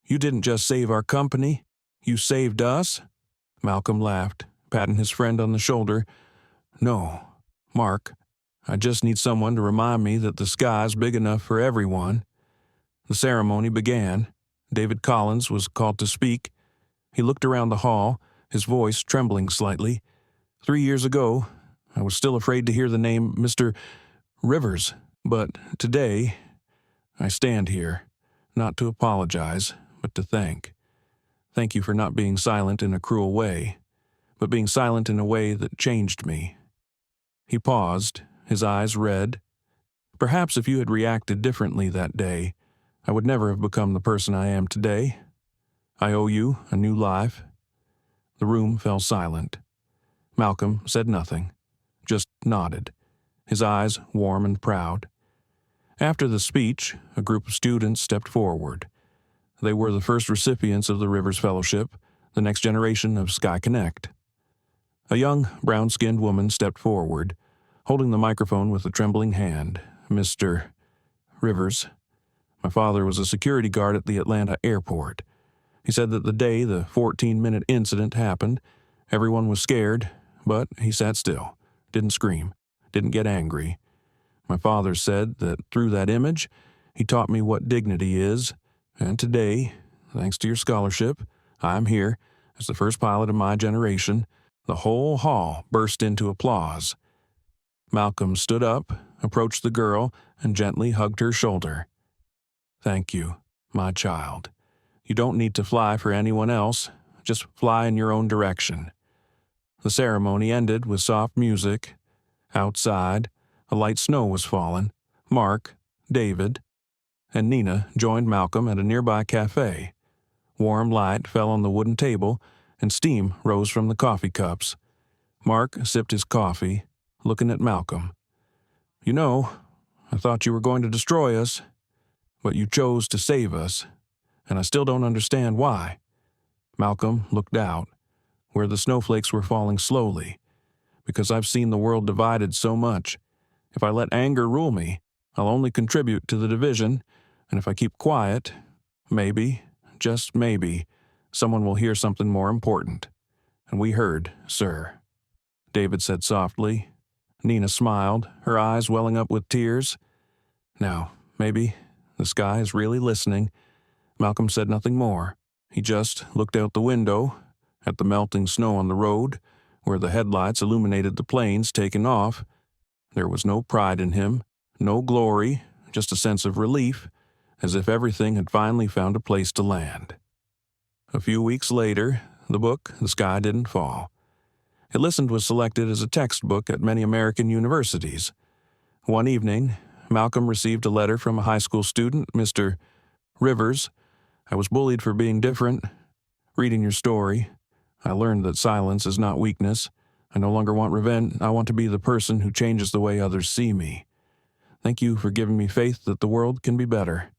you didn't just save our company, you saved us?" Malcolm laughed, patting his friend on the shoulder. "No, Mark, I just need someone to remind me that the sky's big enough for everyone." The ceremony began. David Collins was called to speak. He looked around the hall, his voice trembling slightly. 3 years ago, I was still afraid to hear the name Mr. Rivers, but today, I stand here, not to apologize, but to thank. Thank you for not being silent in a cruel way, but being silent in a way that changed me. He paused, his eyes red. Perhaps if you had reacted differently that day, I would never have become the person I am today. I owe you a new life. The room fell silent. Malcolm said nothing, just nodded, his eyes warm and proud. After the speech, a group of students stepped forward. They were the first recipients of the Rivers Fellowship, the next generation of SkyConnect. A young, brown-skinned woman stepped forward, holding the microphone with a trembling hand. "Mr. Rivers, my father was a security guard at the Atlanta airport. He said that the day the 14-minute incident happened, everyone was scared, but he sat still, didn't scream, didn't get angry. My father said that through that image, he taught me what dignity is, and today, thanks to your scholarship, I'm here as the first pilot of my generation." The whole hall burst into applause. Malcolm stood up, approached the girl, and gently hugged her shoulder. "Thank you, my child. You don't need to fly for anyone else, just fly in your own direction." The ceremony ended with soft music. Outside, a light snow was falling. Mark, David, and Nina joined Malcolm at a nearby cafe. Warm light fell on the wooden table, and steam rose from the coffee cups. Mark sipped his coffee, looking at Malcolm. "You know, I thought you were going to destroy us, but you chose to save us, and I still don't understand why." Malcolm looked out, where the snowflakes were falling slowly. "Because I've seen the world divided so much. If I let anger rule me, I'll only contribute to the division, and if I keep quiet, maybe, just maybe, someone will hear something more important." "And we heard, sir," David said softly. Nina smiled, her eyes welling up with tears. "Now, maybe The sky is really listening." Malcolm said nothing more. He just looked out the window, at the melting snow on the road, where the headlights illuminated the planes taking off. There was no pride in him, no glory, just a sense of relief, as if everything had finally found a place to land. A few weeks later, the book, The Sky Didn't Fall. It listened was selected as a textbook at many American universities. One evening, Malcolm received a letter from a high school student, Mr. Rivers. "I was bullied for being different. Reading your story, I learned that silence is not weakness. I no longer want revenge. I want to be the person who changes the way others see me. Thank you for giving me faith that the world can be better."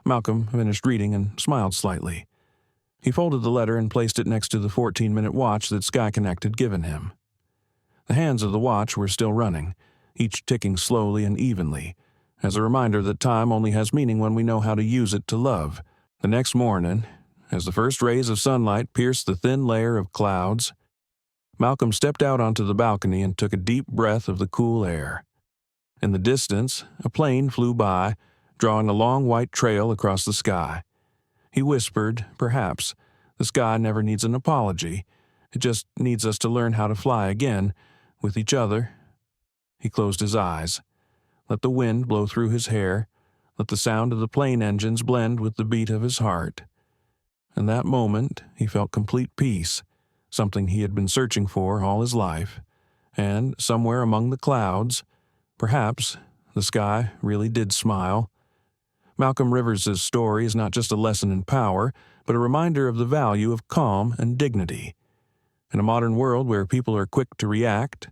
Malcolm finished reading and smiled slightly. He folded the letter and placed it next to the 14-minute watch that SkyConnect had given him. The hands of the watch were still running, each ticking slowly and evenly, as a reminder that time only has meaning when we know how to use it to love. The next morning, as the first rays of sunlight pierced the thin layer of clouds, Malcolm stepped out onto the balcony and took a deep breath of the cool air. In the distance, a plane flew by, drawing a long white trail across the sky. He whispered, "Perhaps the sky never needs an apology. It just needs us to learn how to fly again, with each other." He closed his eyes. Let the wind blow through his hair. Let the sound of the plane engines blend with the beat of his heart. In that moment, he felt complete peace, something he had been searching for all his life. And somewhere among the clouds, perhaps, the sky really did smile. Malcolm Rivers' story is not just a lesson in power, but a reminder of the value of calm and dignity. In a modern world where people are quick to react,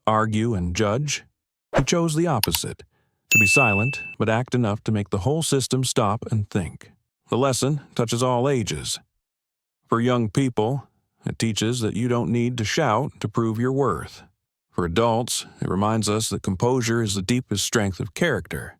argue, and judge, he chose the opposite, to be silent but act enough to make the whole system stop and think. The lesson touches all ages. For young people, it teaches that you don't need to shout to prove your worth. For adults, it reminds us that composure is the deepest strength of character.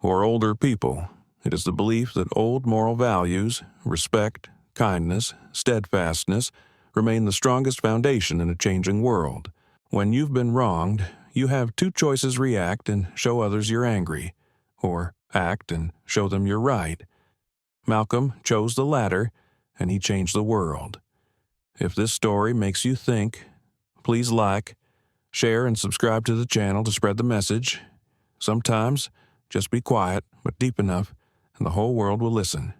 For older people, it is the belief that old moral values, respect, kindness, steadfastness, remain the strongest foundation in a changing world. When you've been wronged, you have two choices: react and show others you're angry, or act and show them you're right. Malcolm chose the latter, and he changed the world. If this story makes you think, please like, share, and subscribe to the channel to spread the message. Sometimes, just be quiet, but deep enough, and the whole world will listen.